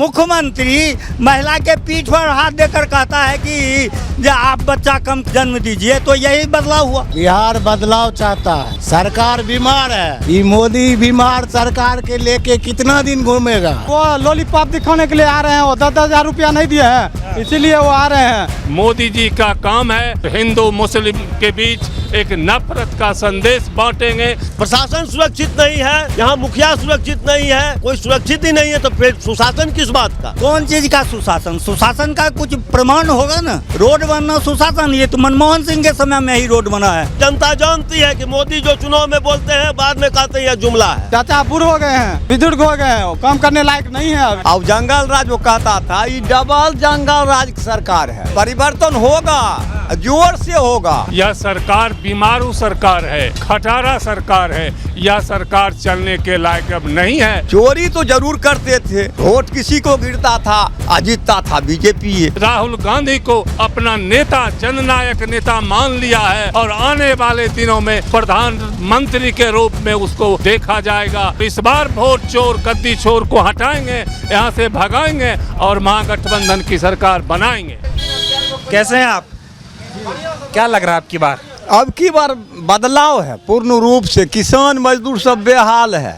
मुख्यमंत्री महिला के पीठ पर हाथ देकर कहता है कि जो आप बच्चा कम जन्म दीजिए, तो यही बदलाव हुआ। बिहार बदलाव चाहता है, सरकार बीमार है। ये मोदी बीमार सरकार के लेके कितना दिन घूमेगा। वो लॉलीपॉप दिखाने के लिए आ रहे हैं, वो 10,000 रुपया नहीं दिए हैं, इसीलिए वो आ रहे हैं। मोदी जी का काम है हिंदू मुस्लिम के बीच एक नफरत का संदेश बांटेंगे। प्रशासन सुरक्षित नहीं है, यहाँ मुखिया सुरक्षित नहीं है, कोई सुरक्षित ही नहीं है, तो फिर सुशासन किस बात का? कौन चीज का सुशासन? सुशासन का कुछ प्रमाण होगा ना। रोड बनना सुशासन, ये तो मनमोहन सिंह के समय में ही रोड बना है। जनता जानती है कि मोदी जो चुनाव में बोलते हैं बाद में कहते हैं जुमला है। चाचा बुढ़ हो गए हैं, बुजुर्ग हो गए हैं, काम करने लायक नहीं है। अब जंगल राज वो कहता था, ये डबल जंगल राज की सरकार है। परिवर्तन होगा, जोर से होगा। यह सरकार बीमारू सरकार है, खटारा सरकार है। यह सरकार चलने के लायक अब नहीं है। चोरी तो जरूर करते थे, वोट किसी को गिरता था, जीतता था बीजेपी। राहुल गांधी को अपना नेता, जननायक नेता मान लिया है और आने वाले दिनों में प्रधानमंत्री के रूप में उसको देखा जाएगा। इस बार वोट चोर, गद्दी चोर को हटाएंगे, यहाँ से भगाएंगे और महागठबंधन की सरकार बनाएंगे। कैसे हैं आप? क्या लग रहा है आपकी बार? अब की बार बदलाव है पूर्ण रूप से। किसान मजदूर सब बेहाल है।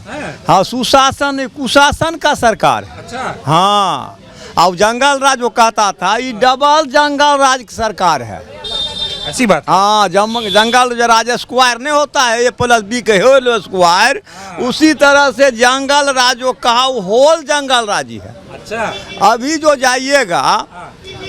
हाँ, सुशासन कुशासन का सरकार है। अच्छा। हाँ, अब जंगल राज वो कहता था, ये डबल जंगल राज की सरकार है। ऐसी बात? हाँ, जंगल जो राज स्क्वायर नहीं होता है, A+B के होल स्क्वायर, उसी तरह से जंगल राज जो कहा वो होल जंगल राज ही है। अच्छा। अभी जो जाइएगा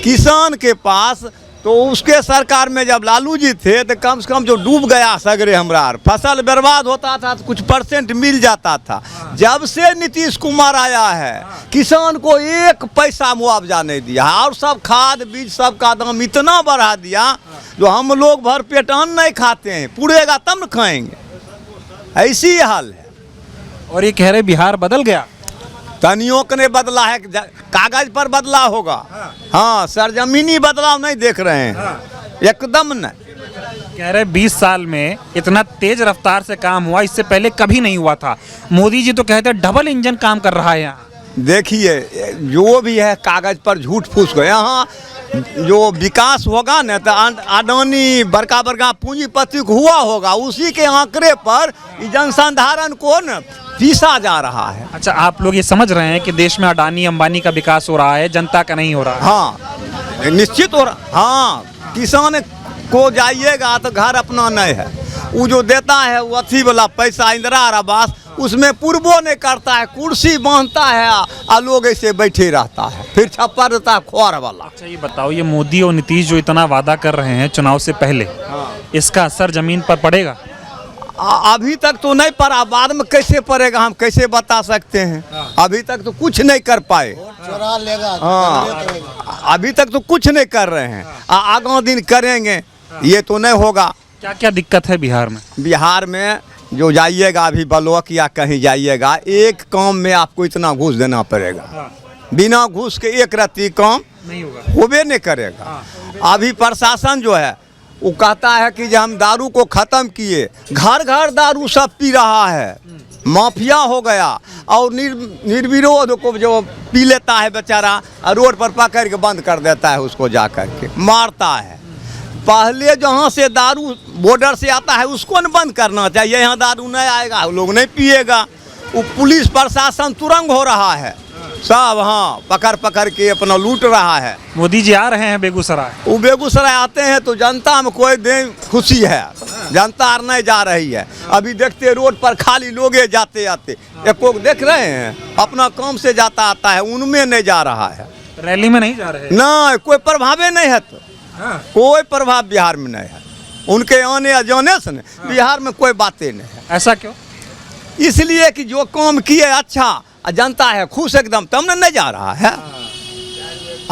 किसान के पास, तो उसके सरकार में जब लालू जी थे तो कम से कम जो डूब गया सगरे हमरा, फसल बर्बाद होता था तो कुछ परसेंट मिल जाता था। जब से नीतीश कुमार आया है, किसान को 1 पैसा मुआवजा नहीं दिया, और सब खाद बीज सब का दाम इतना बढ़ा दिया जो हम लोग भर पेट अन्न नहीं खाते हैं, पुड़ेगा तब न खाएंगे। ऐसी हाल है। और ये कह रहे बिहार बदल गया। तनियों के नहीं बदला है, कागज पर बदला होगा। हाँ, सरजमीनी बदलाव नहीं देख रहे हैं, एकदम नहीं। कह रहे 20 साल में इतना तेज रफ्तार से काम हुआ, इससे पहले कभी नहीं हुआ था। मोदी जी तो कहते हैं डबल इंजन काम कर रहा है यहाँ। देखिए, जो भी है कागज पर झूठ फूस गए। यहाँ जो विकास होगा न, तो अडानी बड़का बड़का पूंजीपति हुआ होगा, उसी के आंकड़े पर जनसाधारण को न पीसा जा रहा है। अच्छा, आप लोग ये समझ रहे हैं कि देश में अडानी अंबानी का विकास हो रहा है, जनता का नहीं हो रहा है? हाँ, निश्चित हो रहा। हाँ, किसान को जाइएगा तो घर अपना नहीं है, वो जो देता है वो अथी वाला पैसा इंदिरा आवास, उसमें पूर्वो नहीं करता है, कुर्सी बांधता है और लोग ऐसे बैठे रहता है, फिर छप्पर देता है खोर वाला। अच्छा, ये बताओ, ये मोदी और नीतीश जो इतना वादा कर रहे हैं चुनाव से पहले, इसका असर जमीन पर पड़ेगा? अभी तक तो नहीं पड़ा, बाद में कैसे पड़ेगा हम कैसे बता सकते हैं। अभी तक तो कुछ नहीं कर पाए। चोरा लेगा। हाँ, अभी तक तो कुछ नहीं कर रहे हैं, आगां दिन करेंगे, ये तो नहीं होगा। क्या क्या दिक्कत है बिहार में? बिहार में जो जाइएगा अभी ब्लॉक या कहीं जाइएगा, एक काम में आपको इतना घूस देना पड़ेगा। बिना घूस के एक रत्ती काम नहीं होगा, होबे नहीं करेगा। अभी प्रशासन जो है वो कहता है कि जब हम दारू को खत्म किए, घर घर दारू सब पी रहा है, माफिया हो गया, और निर्विरोध को जो पी लेता है बेचारा, रोड पर पकड़ के बंद कर देता है, उसको जा कर के मारता है। पहले जहाँ से दारू बॉर्डर से आता है उसको न बंद करना चाहिए, यहाँ दारू नहीं आएगा, लोग नहीं पिएगा। वो पुलिस प्रशासन तुरंग हो रहा है सब। हाँ, पकड़ पकड़ के अपना लूट रहा है। मोदी जी आ रहे हैं बेगूसराय। वो बेगूसराय आते हैं तो जनता में कोई दिन खुशी है, जनता नहीं जा रही है। अभी देखते रोड पर खाली लोगे जाते आते, एक को देख रहे हैं, अपना काम से जाता आता है, उनमें नहीं जा रहा है। रैली में नहीं जा रहे? नहीं, कोई प्रभाव नहीं है। तो कोई प्रभाव बिहार में नहीं है, उनके आने जाने से नहीं, बिहार में कोई बातें नहीं है। ऐसा क्यों? इसलिए कि जो काम किए अच्छा, जनता है खुश एकदम, तब नहीं जा रहा है।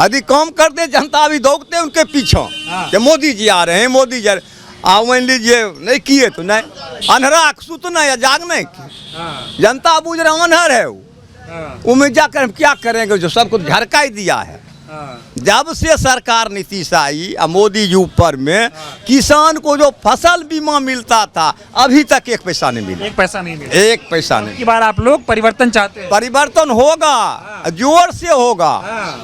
यदि काम करते जनता अभी दौड़ते उनके पीछे, मोदी जी आ रहे हैं, मोदी जी मान लीजिए नहीं किए तो नहीं, अंधेरा सुतना या जाग नहीं किए, जनता बुझ रहा अनहर है, वो में जाकर हम क्या करेंगे, जो सब कुछ झरका ही दिया है। जब से सरकार नीतीश आई और मोदी जी ऊपर में किसान को जो फसल बीमा मिलता था अभी तक 1 पैसा नहीं मिला। 1 पैसा नहीं मिला। 1 पैसा नहीं। की बार आप लोग परिवर्तन चाहते हैं? परिवर्तन होगा, जोर से होगा।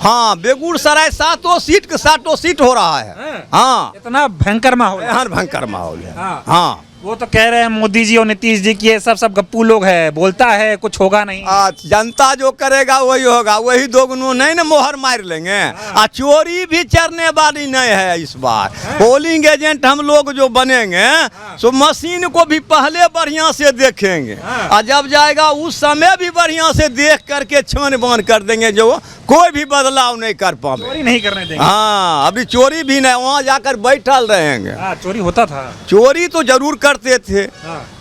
हाँ, बेगूसराय 7 सीट हो रहा है। हाँ, इतना भयंकर माहौल है। भयंकर माहौल है। हाँ, वो तो कह रहे हैं मोदी जी और नीतीश जी की ये सब गप्पू लोग है, बोलता है कुछ होगा नहीं। जनता जो करेगा वही होगा, वही दोगुनो नहीं ना मोहर मार लेंगे। चोरी भी चरने वाली नहीं है इस बार। पोलिंग एजेंट हम लोग जो बनेंगे तो मशीन को भी पहले बढ़िया से देखेंगे और जब जाएगा उस समय भी बढ़िया से देख करके छान बान कर देंगे, जो कोई भी बदलाव नहीं कर पाएंगे। चोरी नहीं करने देंगे। हाँ, अभी चोरी भी नहीं, वहाँ जाकर बैठल रहेंगे। चोरी होता था। चोरी तो जरूर करते थे।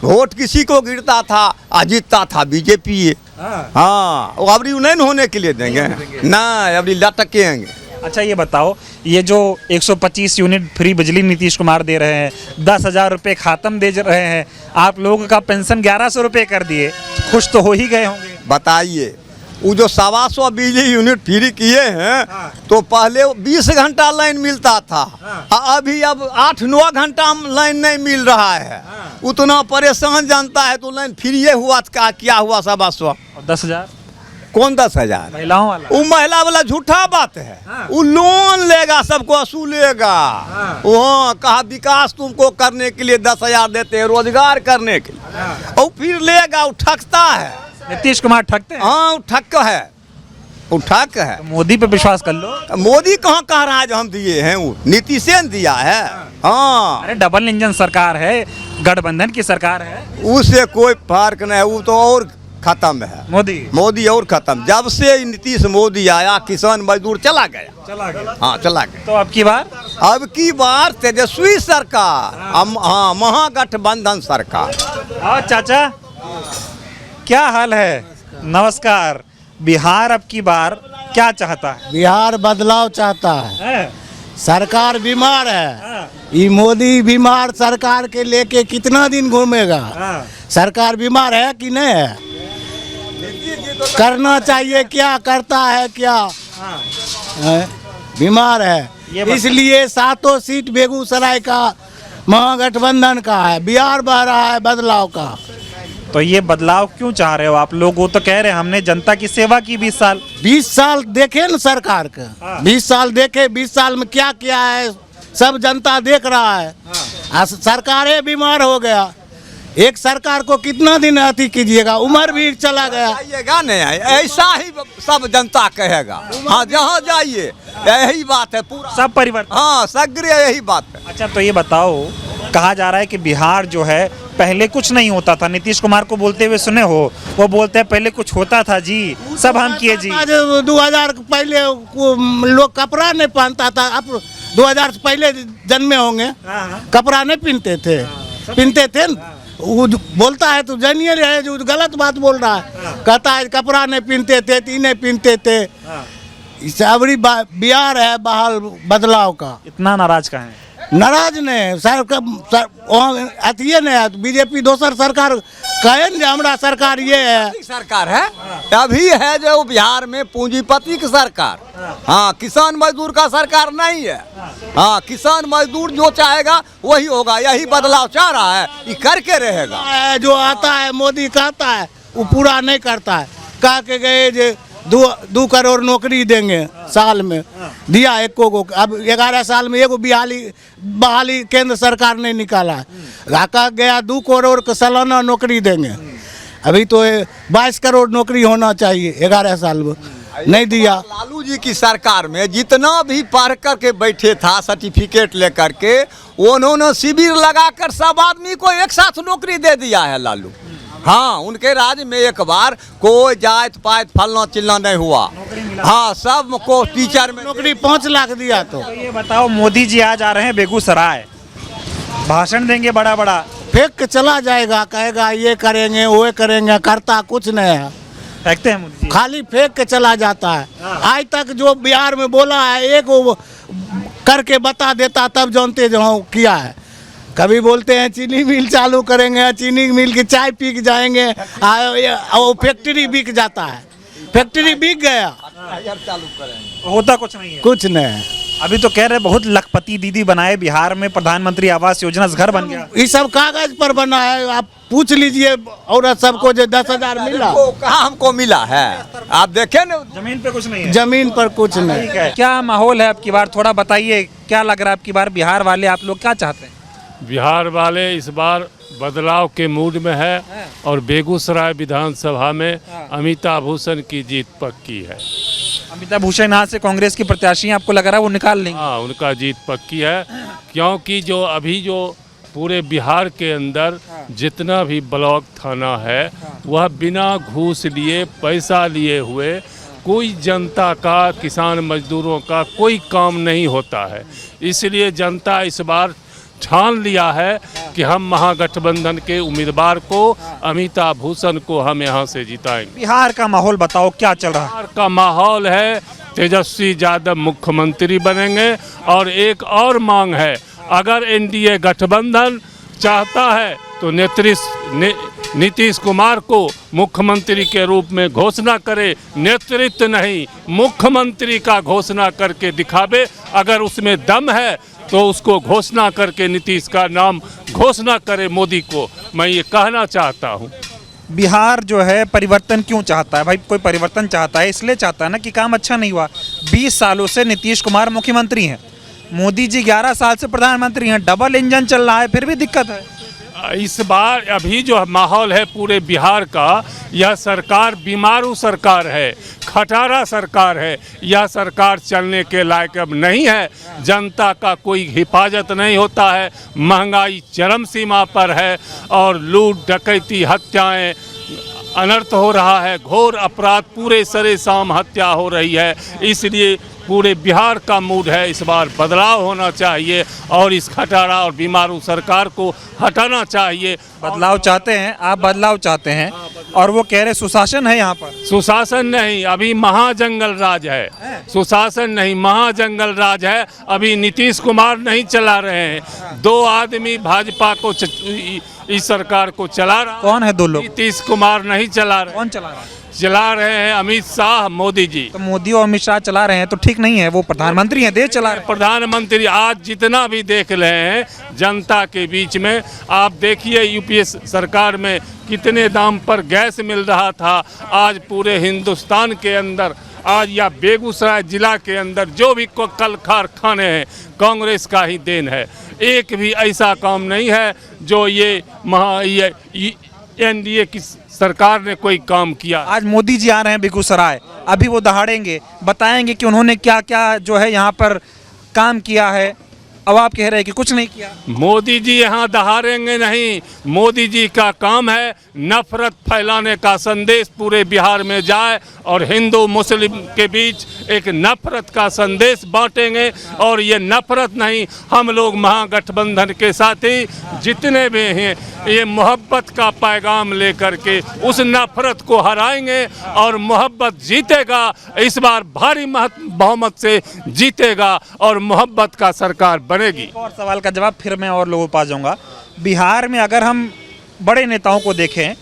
वोट किसी को गिरता था और जीतता था बीजेपी। हाँ, वो अभी नहीं होने के लिए देंगे ना, अभी लटकेंगे। अच्छा ये बताओ, ये जो 125 यूनिट फ्री बिजली नीतीश कुमार दे रहे हैं, 10,000 रुपये खात्म दे रहे हैं, आप लोगों का पेंशन 1100 रुपये कर दिए, खुश तो हो ही गए होंगे। बताइए, वो जो 125 बिजली यूनिट फ्री किए हैं तो पहले 20 घंटा लाइन मिलता था, अभी अब 8-9 घंटा लाइन नहीं मिल रहा है। उतना परेशान जनता है तो लाइन फ्री हुआ, क्या हुआ 125? 10,000 कौन 10,000? महिलाओं वाला। वो महिला वाला झूठा बात है। वो लोन लेगा, सबको वसूलेगा। वो कहा विकास तुमको करने के लिए 10,000 देते हैं, रोजगार करने के लिए, और फिर लेगा। वो ठगता है। नीतीश कुमार ठगते हैं। हाँ, वो ठग है, वो ठग है। तो मोदी पे विश्वास कर लो। मोदी कहाँ कह रहा है जो हम दिए हैं, वो नीतीश ने दिया है। हाँ, अरे डबल इंजन सरकार है, गठबंधन की सरकार है। उससे कोई फर्क नहीं है, वो तो और खत्म है। मोदी और खत्म। जब से नीतीश मोदी आया किसान मजदूर चला गया। हाँ, चला गया। तो अब की बार तेजस्वी सरकार, हाँ, महागठबंधन सरकार। और चाचा क्या हाल है? नमस्कार। बिहार अब की बार क्या चाहता है? बिहार बदलाव चाहता है। सरकार बीमार है। ये मोदी बीमार सरकार के लेके कितना दिन घूमेगा? सरकार बीमार है कि नहीं है? करना चाहिए, क्या करता है क्या? बीमार है, इसलिए 7 सीट बेगूसराय का महागठबंधन का है। बिहार बह रहा है बदलाव का। तो ये बदलाव क्यों चाह रहे हो आप लोग? वो तो कह रहे हैं हमने जनता की सेवा की 20 साल देखे न सरकार का। 20 साल देखे, 20 साल में क्या किया है सब जनता देख रहा है। सरकारें बीमार हो गया। एक सरकार को कितना दिन अति कीजिएगा, उम्र भी चला गया। जाइएगा नहीं, ऐसा ही सब जनता कहेगा। हाँ, जहाँ जाइए यही बात है, पूरा सब परिवर्तन। हाँ, सग्र यही बात है। अच्छा तो ये बताओ, कहा जा रहा है कि बिहार जो है पहले कुछ नहीं होता था। नीतीश कुमार को बोलते हुए सुने हो, वो बोलते हैं पहले कुछ होता था जी, सब हम किए जी। 2000 पहले लोग कपड़ा नहीं पहनता था। अब 2000 से पहले जन्मे होंगे, कपड़ा नहीं पहनते थे। वो बोलता है तो जानिए रहे, जो गलत बात बोल रहा है। कहता है कपड़ा नहीं पहनते थे, ती नहीं पहनते थे। इससे अबरी बिहार है बहाल बदलाव का। इतना नाराज का है? नाराज नहीं, वहाँ अतिये नहीं है। बीजेपी दोसर सरकार कहे न हमरा सरकार ये है। सरकार है अभी है जो बिहार में पूंजीपति की सरकार। हाँ, किसान मजदूर का सरकार नहीं है। हाँ, किसान मजदूर जो चाहेगा वही होगा। यही बदलाव चाह रहा है, ये करके रहेगा। जो आता है मोदी कहता है वो पूरा नहीं करता है। कह के गए जो 2 करोड़ नौकरी देंगे साल में, दिया एको को। अब 11 साल में एगो बहाली केंद्र सरकार ने निकाला है। कहा गया 2 करोड़ का सालाना नौकरी देंगे। अभी तो 22 करोड़ नौकरी होना चाहिए 11 साल में, नहीं दिया। लालू जी की सरकार में जितना भी पढ़ करके बैठे था सर्टिफिकेट लेकर के, उन्होंने शिविर लगाकर सब आदमी को एक साथ नौकरी दे दिया है लालू। हाँ, उनके राज में एक बार कोई जात पात फलना चिल्ला नहीं हुआ। हाँ, सब को टीचर में नौकरी 5 लाख दिया। तो ये बताओ, मोदी जी आज आ रहे हैं बेगूसराय, भाषण देंगे बड़ा बड़ा, फेंक के चला जाएगा, कहेगा ये करेंगे वो करेंगे, करता कुछ नहीं है। फेंकते हैं मोदी जी, खाली फेंक के चला जाता है। आज तक जो बिहार में बोला है एक वो करके बता देता, तब जानते जो किया है। कभी बोलते हैं चीनी मिल चालू करेंगे, चीनी मिल की चाय पी के जाएंगे, वो फैक्ट्री बिक जाता है। फैक्ट्री बिक गया। चालू करेंगे। होता कुछ नहीं है। कुछ नहीं है। अभी तो कह रहे बहुत लखपति दीदी बनाए बिहार में, प्रधानमंत्री आवास योजना से घर बन गया। ये सब कागज पर बना है, आप पूछ लीजिए औरत सबको जो 10,000 मिला, वो कहाँ हमको मिला है? आप देखे ना, जमीन पे कुछ नहीं है। जमीन पर कुछ नहीं। ठीक है, क्या माहौल है अब की बार, थोड़ा बताइए क्या लग रहा है अब की बार बिहार वाले, आप लोग क्या चाहते हैं? बिहार वाले इस बार बदलाव के मूड में है और बेगूसराय विधानसभा में अमिताभ भूषण की जीत पक्की है। अमिताभ भूषण यहाँ से कांग्रेस की प्रत्याशी हैं, आपको लग रहा है वो निकाल लेंगे? हाँ, उनका जीत पक्की है, क्योंकि जो अभी जो पूरे बिहार के अंदर जितना भी ब्लॉक थाना है वह बिना घूस लिए, पैसा लिए हुए कोई जनता का, किसान मजदूरों का कोई काम नहीं होता है। इसलिए जनता इस बार ठान लिया है कि हम महागठबंधन के उम्मीदवार को, अमिताभ भूषण को हम यहाँ से जिताएंगे। बिहार का माहौल बताओ क्या चल रहा है? बिहार का माहौल है तेजस्वी यादव मुख्यमंत्री बनेंगे। और एक और मांग है, अगर एनडीए गठबंधन चाहता है तो नीतीश कुमार को मुख्यमंत्री के रूप में घोषणा करे, नेतृत्व नहीं मुख्यमंत्री का घोषणा करके दिखावे। अगर उसमें दम है तो उसको घोषणा करके नीतीश का नाम घोषणा करे मोदी को, मैं ये कहना चाहता हूँ। बिहार जो है परिवर्तन क्यों चाहता है भाई? कोई परिवर्तन चाहता है इसलिए चाहता है ना कि काम अच्छा नहीं हुआ। 20 सालों से नीतीश कुमार मुख्यमंत्री हैं, मोदी जी 11 साल से प्रधानमंत्री हैं, डबल इंजन चल रहा है, फिर भी दिक्कत है। इस बार अभी जो माहौल है पूरे बिहार का, यह सरकार बीमारू सरकार है, खटारा सरकार है। यह सरकार चलने के लायक अब नहीं है। जनता का कोई हिफाजत नहीं होता है, महंगाई चरम सीमा पर है और लूट डकैती हत्याएं अनर्थ हो रहा है, घोर अपराध, पूरे सरे शाम हत्या हो रही है। इसलिए पूरे बिहार का मूड है, इस बार बदलाव होना चाहिए और इस खटारा और बीमारू सरकार को हटाना चाहिए। बदलाव चाहते हैं आप, बदलाव चाहते हैं, और वो कह रहे सुशासन है यहाँ पर। सुशासन नहीं, अभी महाजंगल राज है, सुशासन नहीं महाजंगल राज है। अभी नीतीश कुमार नहीं चला रहे हैं, 2 आदमी भाजपा को इस सरकार को चला रहा। कौन है 2 लोग? नीतीश कुमार नहीं चला रहे। कौन चला रहा है? चला रहे हैं अमित शाह, मोदी जी। तो मोदी और अमित शाह चला रहे हैं तो ठीक नहीं है, वो प्रधानमंत्री हैं, देश चला रहे हैं। प्रधानमंत्री आज जितना भी देख रहे हैं जनता के बीच में, आप देखिए यूपीए सरकार में कितने दाम पर गैस मिल रहा था। आज पूरे हिंदुस्तान के अंदर, आज या बेगूसराय जिला के अंदर जो भी कल कारखाने हैं कांग्रेस का ही देन है। एक भी ऐसा काम नहीं है जो ये एनडीए की सरकार ने कोई काम किया। आज मोदी जी आ रहे हैं बेगूसराय, अभी वो दहाड़ेंगे, बताएंगे कि उन्होंने क्या क्या जो है यहाँ पर काम किया है। अब आप कह रहे हैं कि कुछ नहीं किया। मोदी जी यहाँ दहाड़ेंगे नहीं, मोदी जी का काम है नफरत फैलाने का संदेश पूरे बिहार में जाए और हिंदू मुस्लिम के बीच एक नफरत का संदेश बांटेंगे। और ये नफरत नहीं, हम लोग महागठबंधन के साथी जितने भी हैं ये मोहब्बत का पैगाम लेकर के उस नफरत को हराएंगे और मोहब्बत जीतेगा। इस बार भारी बहुमत से जीतेगा और मोहब्बत का सरकार बनेगी। और सवाल का जवाब फिर मैं और लोगों के पास जाऊंगा। बिहार में अगर हम बड़े नेताओं को देखें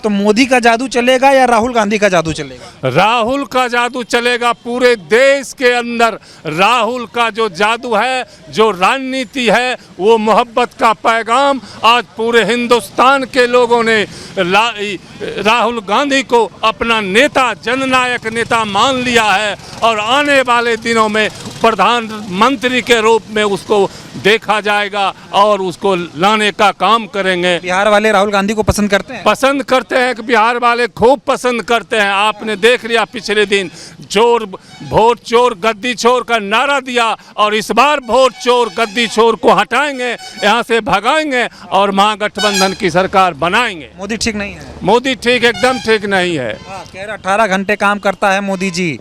तो मोदी का जादू चलेगा या राहुल गांधी का जादू चलेगा? राहुल का जादू चलेगा। पूरे देश के अंदर राहुल का जो जादू है, जो रणनीति है, वो मोहब्बत का पैगाम आज पूरे हिंदुस्तान के लोगों ने राहुल गांधी को अपना नेता, जननायक नेता मान लिया है और आने वाले दिनों में प्रधानमंत्री के रूप में उसको देखा जाएगा और उसको लाने का काम करेंगे। बिहार वाले राहुल गांधी को पसंद करते हैं? पसंद करते हैं कि बिहार वाले खूब पसंद करते हैं। आपने देख लिया पिछले दिन चोर वोट चोर गद्दी चोर का नारा दिया और इस बार वोट चोर गद्दी चोर को हटाएंगे, यहाँ से भगाएंगे और महागठबंधन की सरकार बनाएंगे। मोदी ठीक नहीं है? मोदी ठीक एकदम ठीक नहीं है। कह रहा 18 घंटे काम करता है मोदी जी।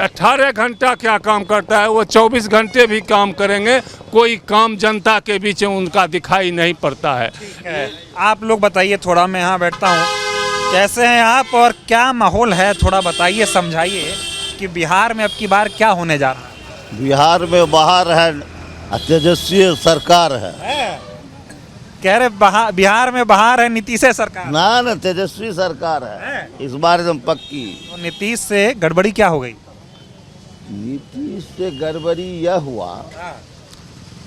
18 घंटा क्या काम करता है, वो 24 घंटे भी काम करेंगे, कोई काम जनता के बीच में उनका दिखाई नहीं पड़ता है। आप लोग बताइए थोड़ा, मैं यहाँ बैठता हूँ, कैसे हैं आप और क्या माहौल है, थोड़ा बताइए, समझाइए कि बिहार में अब की बार क्या होने जा रहा है? बिहार में बाहर है तेजस्वी सरकार है। कह रहे बिहार में बाहर है नीतीश सरकार। ना तेजस्वी सरकार है इस बार एकदम पक्की। तो नीतीश से गड़बड़ी क्या हो गई? नीतीश से गड़बड़ी यह हुआ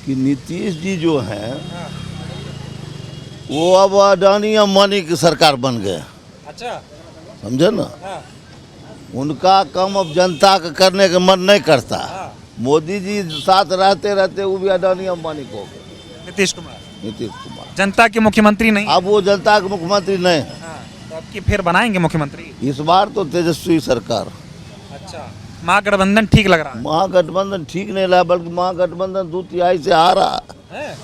कि नीतीश जी जो हैं वो अब अडानी अंबानी की सरकार बन गए। अच्छा। समझे ना, उनका काम अब जनता का करने का मन नहीं करता। मोदी जी साथ रहते रहते वो भी अडानी अंबानी को हो गए। नीतीश कुमार जनता के मुख्यमंत्री नहीं, अब वो जनता के मुख्यमंत्री नहीं है। तो अब की फिर बनाएंगे मुख्यमंत्री इस बार तो तेजस्वी सरकार। अच्छा, महागठबंधन ठीक लग रहा है? महागठबंधन ठीक नहीं लगा, बल्कि महागठबंधन 2/3 से आ रहा है।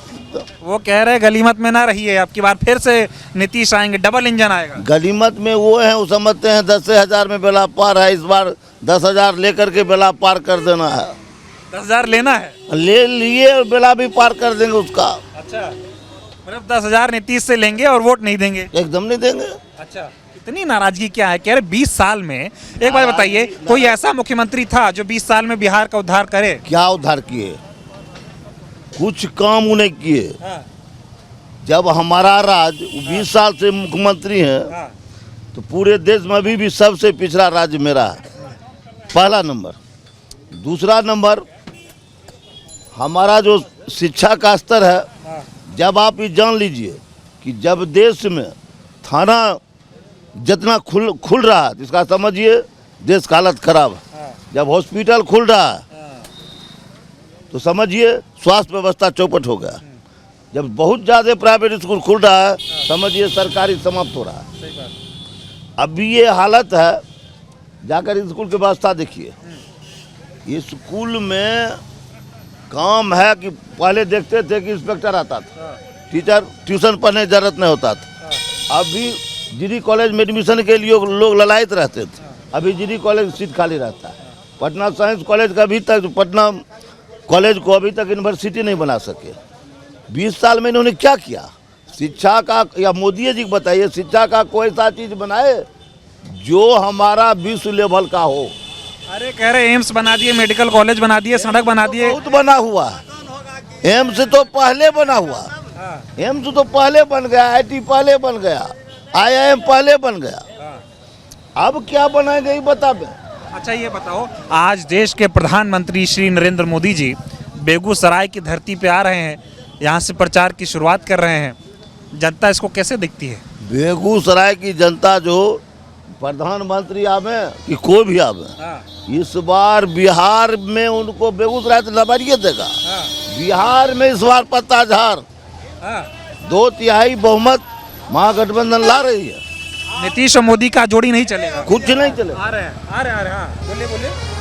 वो कह रहे गलीमत में ना रहिए, अब की बार फिर से नीतीश आएंगे, डबल इंजन आएगा। गनीमत में वो है, वो समझते हैं 10,000 में बेला पार है। इस बार 10,000 लेकर के बेला पार कर देना है। 10,000 लेना है, ले लिए और बेला भी पार कर देंगे उसका। अच्छा, मतलब 10,000 नीतीश से लेंगे और वोट नहीं देंगे? एकदम नहीं देंगे। अच्छा, इतनी नाराजगी क्या है? कह रहे 20 साल में, एक बात बताइए, कोई ऐसा मुख्यमंत्री था जो 20 साल में बिहार का उद्धार करे? क्या उद्धार किए? कुछ काम उन्हें किए। जब हमारा राज 20 साल से मुख्यमंत्री है तो पूरे देश में अभी भी सबसे पिछड़ा राज्य मेरा है, पहला नंबर। दूसरा नंबर, हमारा जो शिक्षा का स्तर है, जब आप ये जान लीजिए कि जब देश में थाना जितना खुल रहा है, इसका समझिए देश का हालत खराब है। जब हॉस्पिटल खुल रहा है तो समझिए स्वास्थ्य व्यवस्था चौपट हो गया। जब बहुत ज़्यादा प्राइवेट स्कूल खुल रहा है, समझिए सरकारी समाप्त हो रहा है। अभी ये हालत है, जाकर स्कूल की व्यवस्था देखिए। स्कूल में काम है कि पहले देखते थे कि इंस्पेक्टर आता था, टीचर ट्यूशन पढ़ने की जरूरत नहीं होता था। अभी जीडी कॉलेज में एडमिशन के लिए लोग ललायत रहते थे, अभी जीडी कॉलेज सीट खाली रहता है। पटना साइंस कॉलेज का अभी तक, पटना कॉलेज को अभी तक यूनिवर्सिटी नहीं बना सके। 20 साल में इन्होंने क्या किया शिक्षा का? या मोदी जी बताइए, शिक्षा का कोई ऐसा चीज़ बनाए जो हमारा विश्व लेवल का हो। अरे कह रहे एम्स बना दिए, मेडिकल कॉलेज बना दिए, सड़क बना दिए। बहुत बना हुआ है। एम्स तो पहले बना हुआ, एम्स तो पहले बन गया, IT पहले बन गया, IIM पहले बन गया। अब क्या बनाएंगे ये बता दें। अच्छा ये बताओ, आज देश के प्रधानमंत्री श्री नरेंद्र मोदी जी बेगूसराय की धरती पे आ रहे हैं, यहाँ से प्रचार की शुरुआत कर रहे हैं, जनता इसको कैसे देखती है? बेगूसराय की जनता जो प्रधानमंत्री आवे कि कोई भी आवे, इस बार बिहार में उनको बेगूसराय तो लबारिए देगा। बिहार में इस बार पत्ताझार 2/3 बहुमत महागठबंधन ला रही है। नीतीश और मोदी का जोड़ी नहीं चलेगा, कुछ नहीं चलेगा। आ रहे हैं, बोले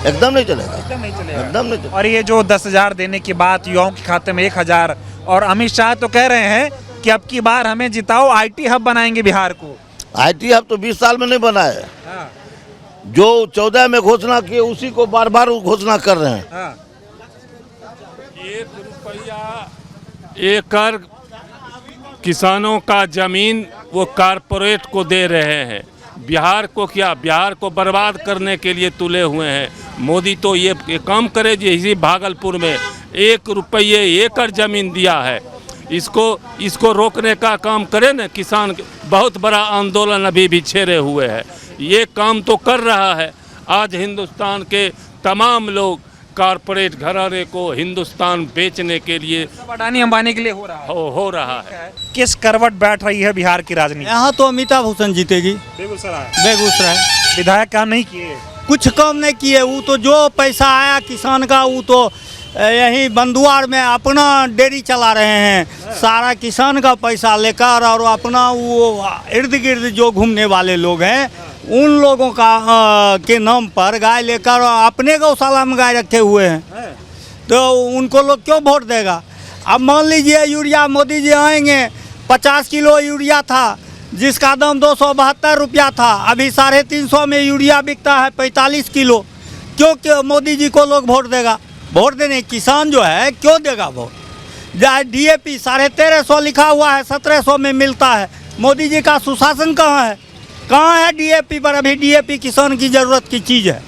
एकदम नहीं चलेगा, एकदम नहीं चलेगा, एकदम नहीं चलेगा। और ये जो 10,000 देने की बात, युवाओं के खाते में 1,000, और अमित शाह तो कह रहे हैं कि अब की बार हमें जिताओ, IT हब बनाएंगे बिहार को। IT हब तो 20 साल में नहीं बना है। जो 14 में घोषणा किए उसी को बार बार घोषणा कर रहे हैं। 1 रुपया एकड़ किसानों का जमीन वो कारपोरेट को दे रहे हैं। बिहार को क्या, बिहार को बर्बाद करने के लिए तुले हुए हैं। मोदी तो ये काम करे जी, इसी भागलपुर में 1 रुपये एकड़ जमीन दिया है, इसको रोकने का काम करे ना। किसान बहुत बड़ा आंदोलन अभी भी छेड़े हुए है, ये काम तो कर रहा है। आज हिंदुस्तान के तमाम लोग कारपोरेट घराने को हिंदुस्तान बेचने के लिए, अडानी अंबानी के लिए हो रहा है। किस करवट बैठ रही है बिहार की राजनीति? यहाँ तो अमिताभ भूषण जीतेगी। बेगूसराय विधायक काम नहीं किए, कुछ काम नहीं किए। वो तो जो पैसा आया किसान का, वो तो यही बंदुआर में अपना डेयरी चला रहे हैं, सारा किसान का पैसा लेकर, और अपना वो इर्द गिर्द जो घूमने वाले लोग हैं उन लोगों का के नाम पर गाय लेकर अपने गौशाला में गाय रखे हुए हैं, तो उनको लोग क्यों वोट देगा? अब मान लीजिए यूरिया मोदी जी आएंगे, 50 किलो यूरिया था जिसका दाम 272 रुपया था, अभी 350 में यूरिया बिकता है 45 किलो। क्यों मोदी जी को लोग वोट देगा? वोट देने किसान जो है क्यों देगा वोट? जहाँ DAP 1350 लिखा हुआ है, 1700 में मिलता है। मोदी जी का सुशासन कहाँ है? कहाँ है DAP पर? अभी DAP किसान की ज़रूरत की चीज़ है,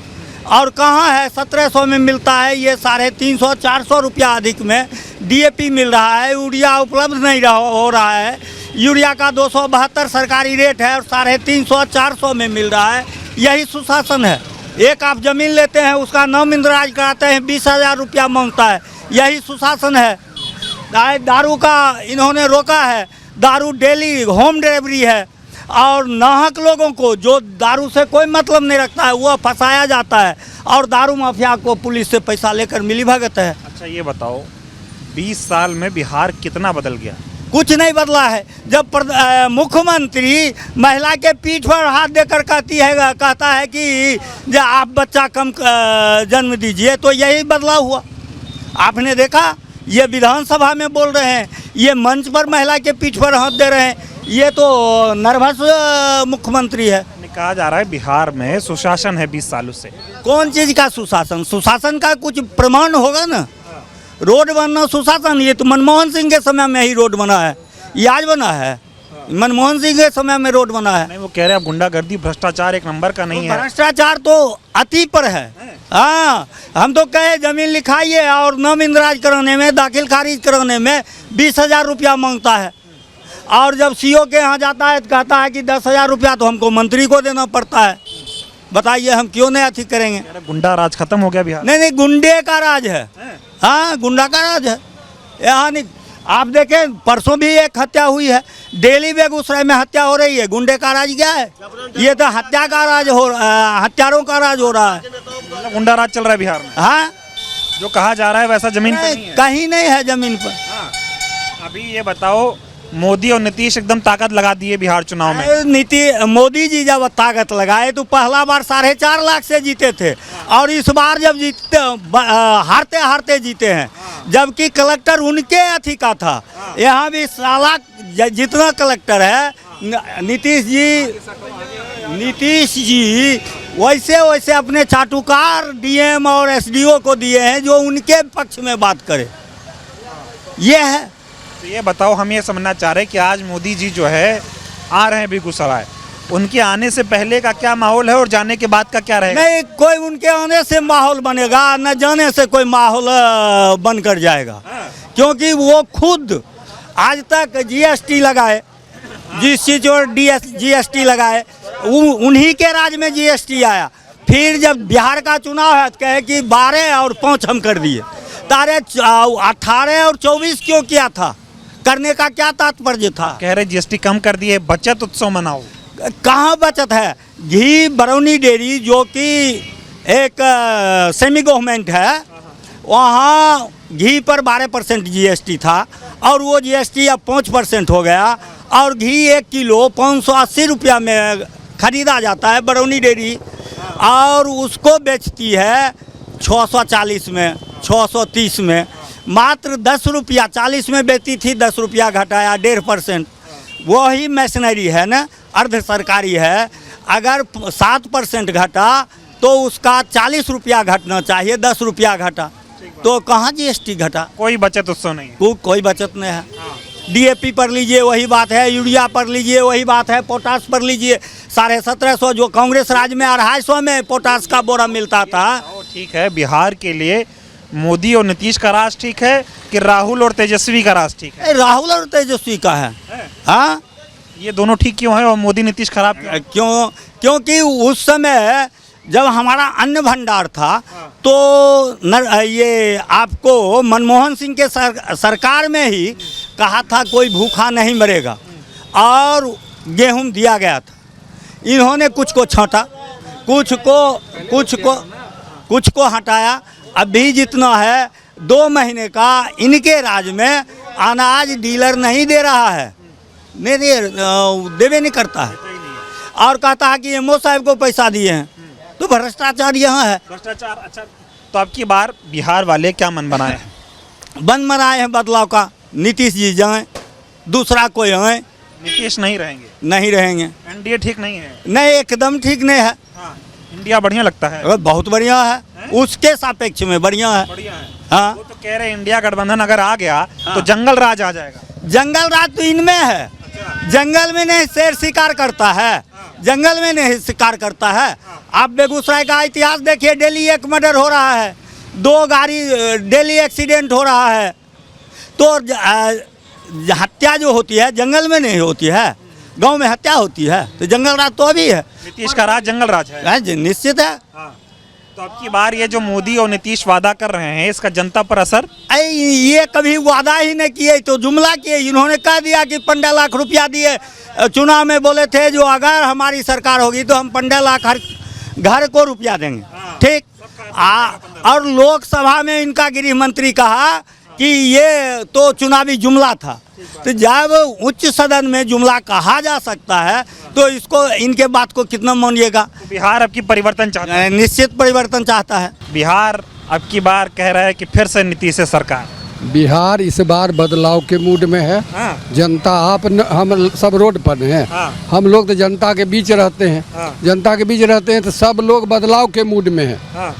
और कहाँ है? 1700 में मिलता है, ये 350-400 रुपया अधिक में DAP मिल रहा है। यूरिया उपलब्ध नहीं हो रहा है, यूरिया का 272 सरकारी रेट है और 350-400 में मिल रहा है। यही सुशासन है। एक आप जमीन लेते हैं उसका नाम इंदराज कराते हैं 20,000 रुपया मांगता है। यही सुशासन है। दारू का इन्होंने रोका है, दारू डेली होम डिलीवरी है और नाहक लोगों को जो दारू से कोई मतलब नहीं रखता है वो फंसाया जाता है और दारू माफिया को पुलिस से पैसा लेकर मिली भगत है। अच्छा ये बताओ 20 साल में बिहार कितना बदल गया? कुछ नहीं बदला है। जब मुख्यमंत्री महिला के पीठ पर हाथ देकर कहता है कि जब आप बच्चा कम जन्म दीजिए तो यही बदलाव हुआ। आपने देखा ये विधानसभा में बोल रहे हैं, ये मंच पर महिला के पीठ पर हाथ दे रहे हैं, ये तो नर्वस मुख्यमंत्री है। कहा जा रहा है बिहार में सुशासन है 20 सालों से। कौन चीज का सुशासन? सुशासन का कुछ प्रमाण होगा ना। रोड बनना सुशासन? ये तो मनमोहन सिंह के समय में ही रोड बना है, ये आज बना है? मनमोहन सिंह के समय में रोड बना है। नहीं वो कह रहे हैं गुंडागर्दी भ्रष्टाचार एक नंबर का नहीं है। भ्रष्टाचार तो अति पर है। हाँ, हम तो कहे जमीन लिखाइए और नाम इंदराज कराने में, दाखिल खारिज कराने में 20,000 रुपया मांगता है और जब सीओ के यहाँ जाता है तो कहता है कि 10,000 रुपया तो हमको मंत्री को देना पड़ता है। बताइए हम क्यों नहीं अति करेंगे? गुंडा राज खत्म हो गया बिहार? नहीं, गुंडे का राज है। हाँ, गुंडा का राज है यहाँ। नहीं, आप देखें परसों भी एक हत्या हुई है, डेली बेगूसराय में हत्या हो रही है। गुंडे का राज क्या है? ये तो हत्या का राज हो हत्यारों का राज हो रहा है। गुंडा राज चल रहा है बिहार में। हाँ, जो कहा जा रहा है वैसा जमीन पर नहीं है। कहीं नहीं है जमीन पर। अभी ये बताओ मोदी और नीतीश एकदम ताकत लगा दिए बिहार चुनाव में। मोदी जी जब ताकत लगाए तो पहला बार 4.5 लाख से जीते थे और इस बार जब जीतते हारते हारते जीते हैं, जबकि कलेक्टर उनके अथी का था। यहाँ भी साला जितना कलेक्टर है नीतीश जी वैसे वैसे अपने चाटुकार डीएम और एसडीओ को दिए हैं जो उनके पक्ष में बात करे। ये है। तो ये बताओ, हम ये समझना चाह रहे हैं कि आज मोदी जी जो है आ रहे हैं बेगूसराय, उनके आने से पहले का क्या माहौल है और जाने के बाद का क्या रहेगा? नहीं, कोई उनके आने से माहौल बनेगा, न जाने से कोई माहौल बनकर जाएगा। क्योंकि वो खुद आज तक जीएसटी लगाए, जिस चीज और जीएसटी लगाए उन्हीं के राज में जीएसटी आया। फिर जब बिहार का चुनाव है तो कहे कि 12 और 5 हम कर दिए। 18 और 24 क्यों किया था? करने का क्या तात्पर्य था? कह रहे जीएसटी कम कर दिए, बचत उत्सव मनाओ। कहाँ बचत है? घी बरौनी डेयरी जो कि एक सेमी गवर्नमेंट है, वहाँ घी पर 12% जीएसटी था और वो जीएसटी अब 5% हो गया और घी 1 किलो 580 रुपया में खरीदा जाता है बरौनी डेयरी और उसको बेचती है 640 में, 630 में। मात्र 10 रुपया 40 में बेचती थी, 10 रुपया घटाया 1.5%। वही मशीनरी है ना, अर्ध सरकारी है। अगर 7% घटा तो उसका 40 रुपया घटना चाहिए, 10 रुपया घटा तो कहाँ जीएसटी घटा? कोई बचत उत्सव नहीं है। कोई बचत नहीं है। डीएपी पर लीजिए वही बात है, यूरिया पर लीजिए वही बात है, पोटास पर लीजिए 1750 जो कांग्रेस राज में 250 में पोटास का बोरा मिलता था। ठीक है, बिहार के लिए मोदी और नीतीश का राज ठीक है कि राहुल और तेजस्वी का राज ठीक है? राहुल और तेजस्वी का है। हाँ, ये दोनों ठीक क्यों है और मोदी नीतीश खराब क्यों? क्योंकि उस समय जब हमारा अन्न भंडार था तो ये आपको मनमोहन सिंह के सरकार में ही कहा था कोई भूखा नहीं मरेगा और गेहूं दिया गया था। इन्होंने कुछ को छांटा, कुछ को हटाया। अभी जितना है 2 महीने का इनके राज में अनाज डीलर नहीं दे रहा है, देवे नहीं करता है और कहता है कि एमओ साहब को पैसा दिए हैं। तो भ्रष्टाचार यहाँ है। भ्रष्टाचार। अच्छा, तो अब की बार बिहार वाले क्या मन बनाए हैं? बन बनाए हैं बदलाव का। नीतीश जी जाएं, दूसरा कोई आए। नीतीश नहीं रहेंगे? नहीं रहेंगे। एनडीए ठीक नहीं है? नहीं, एकदम ठीक नहीं है। हाँ, इंडिया बढ़िया लगता है? बहुत बढ़िया है, उसके सापेक्ष में बढ़िया है। बढ़िया है। हाँ, वो तो कह रहे हैं इंडिया गठबंधन अगर आ गया तो जंगल राज आ जाएगा। जंगल राज तो इनमें है। जंगल में नहीं शेर शिकार करता है, जंगल में नहीं शिकार करता है। आप बेगूसराय का इतिहास देखिए, डेली एक मर्डर हो रहा है, 2 गाड़ी डेली एक्सीडेंट हो रहा है। तो हत्या जो होती है जंगल में नहीं होती है, गांव में हत्या होती है। तो जंगल राज तो अभी है। नीतीश का राज जंगल राज है? निश्चित है। तो अब की बार ये जो मोदी और नीतीश वादा कर रहे हैं, इसका जनता पर असर? ये कभी वादा ही नहीं किए, तो जुमला किए। इन्होंने कह दिया कि 15 लाख रुपया दिए, चुनाव में बोले थे जो अगर हमारी सरकार होगी तो हम 15 लाख हर घर को रुपया देंगे, ठीक। और लोकसभा में इनका गृह मंत्री कहा कि ये तो चुनावी जुमला था। तो जब उच्च सदन में जुमला कहा जा सकता है तो इसको, इनके बात को कितना मानिएगा। बिहार अब की परिवर्तन चाहता है? निश्चित परिवर्तन चाहता है। बिहार अब की बार कह रहा है कि फिर से नीतीश से सरकार। बिहार इस बार बदलाव के मूड में है। जनता हम सब रोड पर हैं। हम लोग तो जनता के बीच रहते हैं। जनता के बीच रहते हैं तो सब लोग बदलाव के मूड में हैं।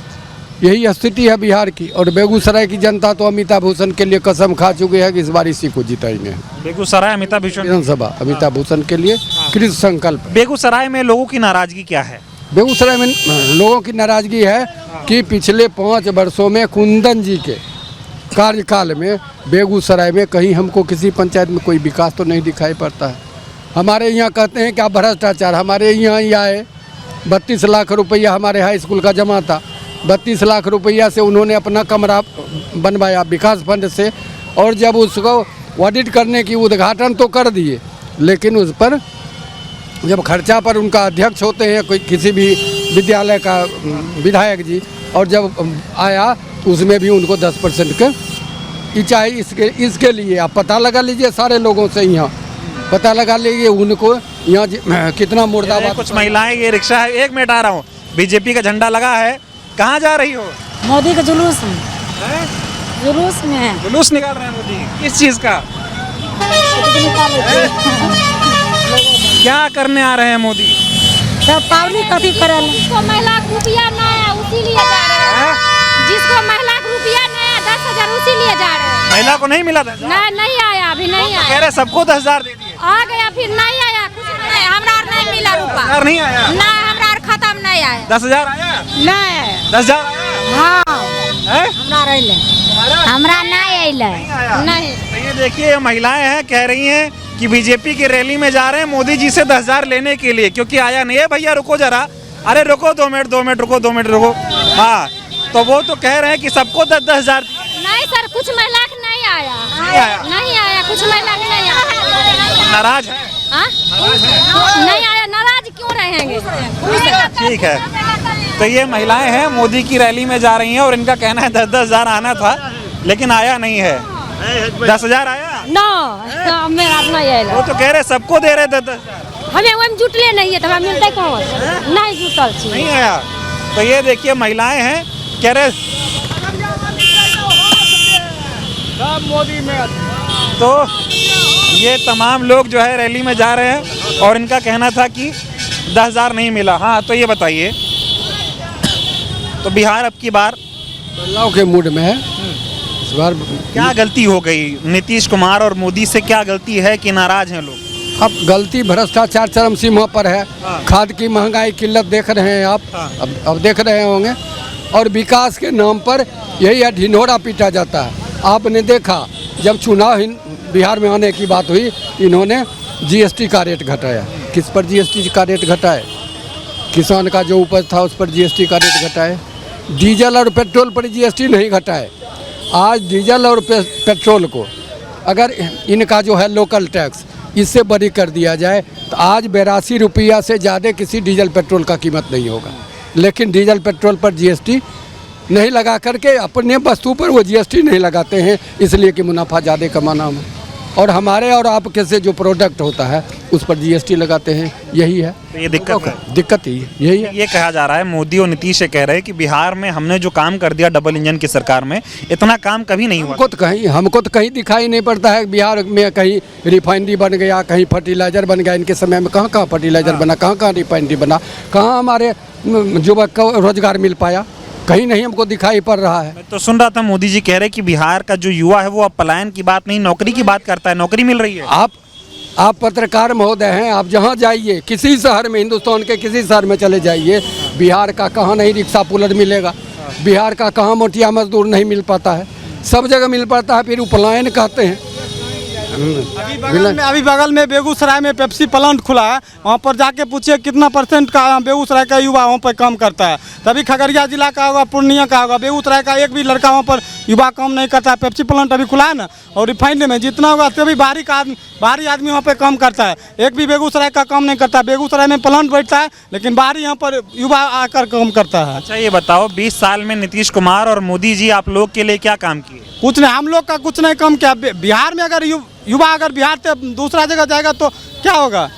यही स्थिति है बिहार की। और बेगूसराय की जनता तो अमिताभ भूषण के लिए कसम खा चुकी है कि इस बार इसी को जिताएंगे। बेगूसराय अमिताभ भूषण विधानसभा अमिताभ भूषण के लिए कृत संकल्प। बेगूसराय में लोगों की नाराजगी क्या है? बेगूसराय में लोगों की नाराजगी है कि पिछले 5 वर्षों में कुंदन जी के कार्यकाल में बेगूसराय में कहीं हमको किसी पंचायत में कोई विकास तो नहीं दिखाई पड़ता है। हमारे यहाँ कहते हैं क्या भ्रष्टाचार। हमारे यहाँ ही आए 32 लाख रुपया हमारे हाई स्कूल का जमा था। 32 लाख रुपया से उन्होंने अपना कमरा बनवाया विकास फंड से, और जब उसको ऑडिट करने की उद्घाटन तो कर दिए, लेकिन उस पर जब खर्चा पर उनका अध्यक्ष होते हैं कोई किसी भी विद्यालय का विधायक जी, और जब आया उसमें भी उनको 10% का चाहिए। इसके लिए आप पता लगा लीजिए, सारे लोगों से यहाँ पता लगा लीजिए उनको यहाँ कितना मुर्दाबाद। कुछ महिलाएं, ये रिक्शा है, 1 मिनट आ रहा हूँ, बीजेपी का झंडा लगा है, कहाँ जा रही हो? मोदी के जुलूस में। जुलूस में है। जुलूस निकाल रहे हैं मोदी? किस चीज़ का? क्या करने आ रहे हैं मोदी? तो पावली कथी करे? जिसको महिला को रुपया ना है उसी लिए जा रहे हैं। जिसको महिला को रुपया नहीं है 10,000 उसी लिए जा रहे हैं। महिला को नहीं मिला था? नहीं आया, अभी नहीं आया। कह रहे सबको 10,000 दे दिए। आ गया फिर नहीं आया, कुछ नहीं, हमरा नहीं मिला रुपया। नहीं आया? ना हमरा खत्म नहीं आया। 10,000 आया? नहीं 10,000 आया? हाँ है? हमरा नहीं आया नहीं। तो ये देखिए, ये महिलाएं हैं, कह रही हैं कि बीजेपी की रैली में जा रहे हैं मोदी जी से 10,000 लेने के लिए, क्योंकि आया नहीं है। भैया रुको जरा, अरे रुको 2 मिनट रुको। हाँ, तो वो तो कह रहे हैं कि सबको 10,000। नहीं सर, कुछ महिला को नहीं आया। नहीं आया, कुछ महिला को नहीं आया। नाराज है? नहीं आया, नाराज क्यों रहेंगे? ठीक है, तो ये महिलाएं हैं, मोदी की रैली में जा रही हैं और इनका कहना है 10,000 आना था, लेकिन आया नहीं है। 10,000 आया? नो, मेरा नहीं आया। वो तो कह रहे सबको दे रहे 10,000। हमें वो जुटले नहीं है तो हमें मिलते कौन? नहीं जुटल नहीं आया। तो ये देखिए महिलाएं हैं, कह रहे मोदी में। तो ये तमाम लोग जो है रैली में जा रहे हैं और इनका कहना था कि 10,000 नहीं मिला। हाँ, तो ये बताइए, तो बिहार अब की बार बदलाव के मूड में है। इस बार क्या गलती हो गई नीतीश कुमार और मोदी से? क्या गलती है कि नाराज हैं लोग? अब गलती भ्रष्टाचार चरम सीमा पर है। खाद की महंगाई किल्लत देख रहे हैं आप। अब देख रहे होंगे। और विकास के नाम पर यही है, ढिंढोरा पीटा जाता है। आपने देखा जब चुनाव बिहार में आने की बात हुई, इन्होंने जीएसटी का रेट घटाया। किस पर जीएसटी का रेट घटाए? किसान का जो उपज था उस पर जीएसटी का रेट घटाए। डीजल और पेट्रोल पर जीएसटी नहीं घटाए। आज डीजल और पेट्रोल को अगर इनका जो है लोकल टैक्स इससे बरी कर दिया जाए तो आज 82 रुपया से ज़्यादा किसी डीजल पेट्रोल का कीमत नहीं होगा। लेकिन डीजल पेट्रोल पर जीएसटी नहीं लगा करके अपने वस्तु पर वो जीएसटी नहीं लगाते हैं, इसलिए कि मुनाफा ज़्यादा कमाना है। और हमारे और आपके से जो प्रोडक्ट होता है उस पर जीएसटी लगाते हैं। यही है, तो ये दिक्कत है। दिक्कत ही यही है। ये कहा जा रहा है, मोदी और नीतीश से कह रहे हैं कि बिहार में हमने जो काम कर दिया डबल इंजन की सरकार में, इतना काम कभी नहीं हुआ। हमको तो कहीं दिखाई नहीं पड़ता है। बिहार में कहीं रिफाइनरी बन गया, कहीं फर्टिलाइजर बन गया। इनके समय में कहाँ फर्टिलाइजर बना, कहाँ रिफाइनरी बना, कहाँ हमारे युवक को रोजगार मिल पाया? कहीं नहीं हमको दिखाई पड़ रहा है। मैं तो सुन रहा था मोदी जी कह रहे कि बिहार का जो युवा है वो अब पलायन की बात नहीं, नौकरी की बात करता है। नौकरी मिल रही है। आप पत्रकार महोदय हैं, आप जहाँ जाइए, किसी शहर में, हिंदुस्तान के किसी शहर में चले जाइए, बिहार का कहाँ नहीं रिक्शा पुलर मिलेगा, बिहार का कहाँ मोटिया मजदूर नहीं मिल पाता है। सब जगह मिल पाता है। फिर वो पलायन कहते हैं। अभी बगल में बेगूसराय में पेप्सी प्लांट खुला है, वहाँ पर जाके पूछिए कितना % का बेगूसराय का युवा वहाँ पर काम करता है। तभी खगड़िया जिला का होगा, पूर्णिया का होगा, बेगूसराय का एक भी लड़का वहाँ पर युवा काम नहीं करता है। पेप्सी प्लांट अभी खुला है ना, और रिफाइंड में जितना होगा तभी बाहरी आदमी वहाँ पे काम करता है। एक भी बेगूसराय का काम नहीं करता। बेगूसराय में प्लांट बैठता है लेकिन बाहरी यहाँ पर युवा आकर काम करता है। अच्छा ये बताओ, 20 साल में नीतीश कुमार और मोदी जी आप लोग के लिए क्या काम किए? कुछ नहीं, हम लोग का कुछ नहीं कम किया। बिहार में अगर युवा अगर बिहार से दूसरा जगह जाएगा तो क्या होगा?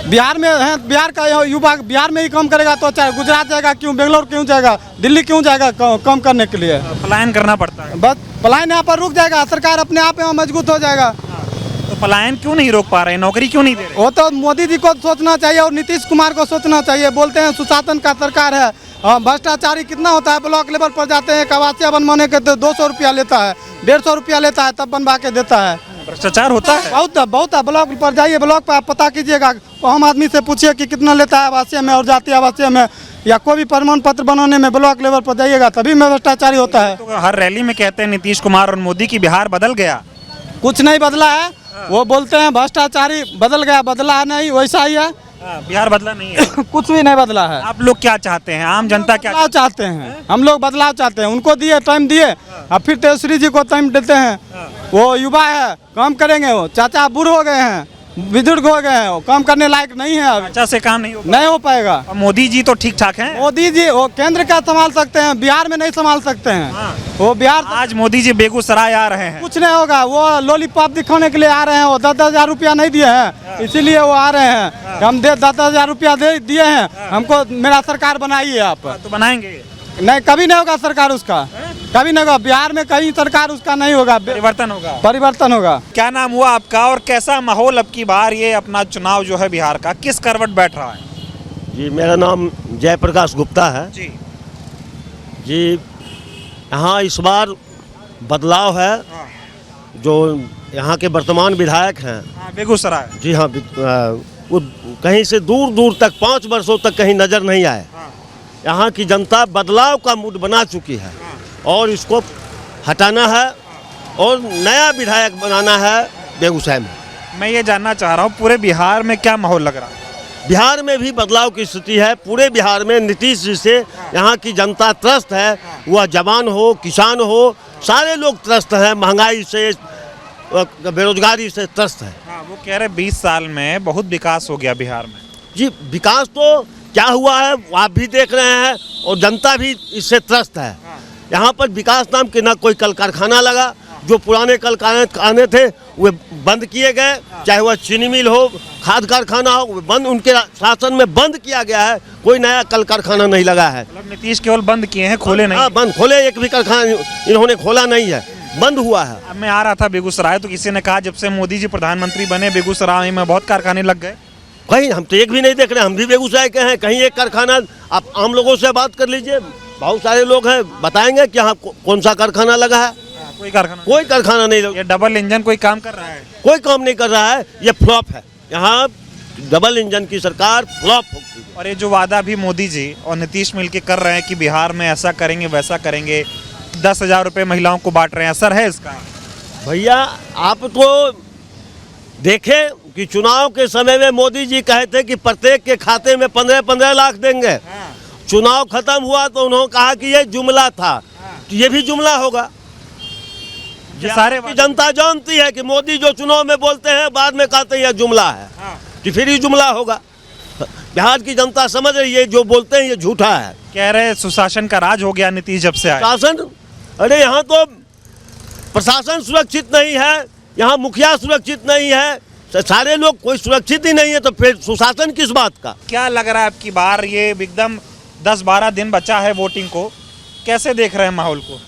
बिहार में है, बिहार का युवा बिहार में ही काम करेगा तो चाहे गुजरात जाएगा क्यों, बेंगलोर क्यों जाएगा, दिल्ली क्यों जाएगा काम करने के लिए? पलायन करना पड़ता है। बस पलायन यहाँ पर रुक जाएगा, सरकार अपने आप यहाँ मजबूत हो जाएगा। तो पलायन क्यों नहीं रोक पा रहे हैं, नौकरी क्यों नहीं दे रहे? वो तो मोदी जी को सोचना चाहिए और नीतीश कुमार को सोचना चाहिए। बोलते हैं सुशासन का सरकार है, भ्रष्टाचारी कितना होता है। ब्लॉक लेवल पर जाते हैं, आवासीय बनवाने के तो 200 रुपया लेता है, 150 रुपया लेता है, तब बनवा के देता है। भ्रष्टाचार होता है बहुत है। ब्लॉक पर जाइए, ब्लॉक पर आप पता कीजिएगा, आम आदमी से पूछिए कि कितना लेता है आवासीय में और जातीय आवासीय में, या कोई भी प्रमाण पत्र बनाने में ब्लॉक लेवल पर जाइएगा तभी में भ्रष्टाचारी होता है। तो हर रैली में कहते हैं नीतीश कुमार और मोदी की बिहार बदल गया। कुछ नहीं बदला है, वो बोलते हैं भ्रष्टाचारी बदल गया, बदला नहीं, वैसा ही है। बिहार बदला नहीं है। कुछ भी नहीं बदला है। आप लोग क्या चाहते हैं, आम जनता क्या बदलाव चाहते हैं? हम लोग बदलाव चाहते हैं। उनको दिए टाइम दिए, अब फिर तेजश्री जी को टाइम देते हैं। वो युवा है, काम करेंगे। वो चाचा बूढ़ हो गए हैं, बुजुर्ग हो गए हैं, वो काम करने लायक नहीं है। अब अच्छा से काम नहीं हो पाएगा। और मोदी जी तो ठीक ठाक हैं। मोदी जी वो केंद्र का संभाल सकते हैं, बिहार में नहीं संभाल सकते हैं। वो बिहार आज मोदी जी बेगूसराय आ रहे हैं, कुछ नहीं होगा। वो लॉलीपॉप दिखाने के लिए आ रहे हैं। वो 10,000 रुपया नहीं दिए हैं, इसीलिए वो आ रहे हैं। हम 10,000 रुपया दिए हैं, हमको मेरा सरकार बनाइए आप। तो बनाएंगे नहीं, कभी नहीं होगा सरकार उसका, कभी नहीं होगा। बिहार में कहीं सरकार उसका नहीं होगा, परिवर्तन होगा। क्या नाम हुआ आपका और कैसा माहौल अब की बार ये अपना चुनाव जो है बिहार का, किस करवट बैठ रहा है? जी मेरा नाम जयप्रकाश गुप्ता है जी। यहाँ इस बार बदलाव है। जो यहाँ के वर्तमान विधायक हैं बेगूसराय, जी हाँ, वो कहीं से दूर दूर तक 5 वर्षों तक कहीं नजर नहीं आए। यहाँ की जनता बदलाव का मूड बना चुकी है और इसको हटाना है और नया विधायक बनाना है बेगूसराय में। मैं ये जानना चाह रहा हूँ पूरे बिहार में क्या माहौल लग रहा है? बिहार में भी बदलाव की स्थिति है। पूरे बिहार में नीतीश जी से यहाँ की जनता त्रस्त है। वह जवान हो, किसान हो, सारे लोग त्रस्त हैं। महंगाई से, बेरोजगारी से त्रस्त है। वो कह रहे 20 साल में बहुत विकास हो गया बिहार में। जी विकास तो क्या हुआ है आप भी देख रहे हैं और जनता भी इससे त्रस्त है। यहाँ पर विकास नाम के ना कोई कल कारखाना लगा। जो पुराने कल कारखाने थे वे बंद किए गए, चाहे वह चीनी मिल हो, खाद कारखाना हो, वे बंद, उनके शासन में बंद किया गया है। कोई नया कल कारखाना नहीं लगा है। मतलब नीतीश केवल बंद किए हैं, खोले नहीं। हाँ, बंद खोले, एक भी कारखाना इन्होंने खोला नहीं है, बंद हुआ है। अब मैं आ रहा था बेगूसराय तो किसी ने कहा जब से मोदी जी प्रधानमंत्री बने बेगूसराय में बहुत कारखाने लग गए। कहीं हम तो एक भी नहीं देख रहे। हम भी बेगूसराय के हैं, कहीं एक कारखाना। आप आम लोगों से बात कर लीजिए, बहुत सारे लोग हैं, बताएंगे कि हाँ कौन सा कारखाना लगा है। कोई कारखाना नहीं लगा। ये डबल इंजन कोई काम कर रहा है? कोई काम नहीं कर रहा है, ये फ्लॉप है। यहाँ डबल इंजन की सरकार फ्लॉप होगी। और ये जो वादा भी मोदी जी और नीतीश मिलके कर रहे हैं कि बिहार में ऐसा करेंगे वैसा करेंगे, 10,000 रुपये महिलाओं को बांट रहे हैं, असर है इसका? भैया आप तो देखें कि चुनाव के समय में मोदी जी कहे थे कि प्रत्येक के खाते में 15-15 लाख देंगे। चुनाव खत्म हुआ तो उन्होंने कहा कि ये जुमला था। तो ये भी जुमला होगा। सारे जनता जानती है कि मोदी जो चुनाव में बोलते हैं बाद में कहते हैं ये जुमला है, तो फिर ही जुमला होगा। बिहार की जनता समझ रही है जो बोलते हैं ये झूठा है। कह रहे सुशासन का राज हो गया नीतीश जब से आए। शासन, अरे यहाँ तो प्रशासन सुरक्षित नहीं है, यहाँ मुखिया सुरक्षित नहीं है, सारे लोग कोई सुरक्षित ही नहीं है, तो फिर सुशासन किस बात का? क्या लग रहा है आपकी बार ये एकदम 10-12 दिन बचा है वोटिंग को, कैसे देख रहे हैं माहौल को?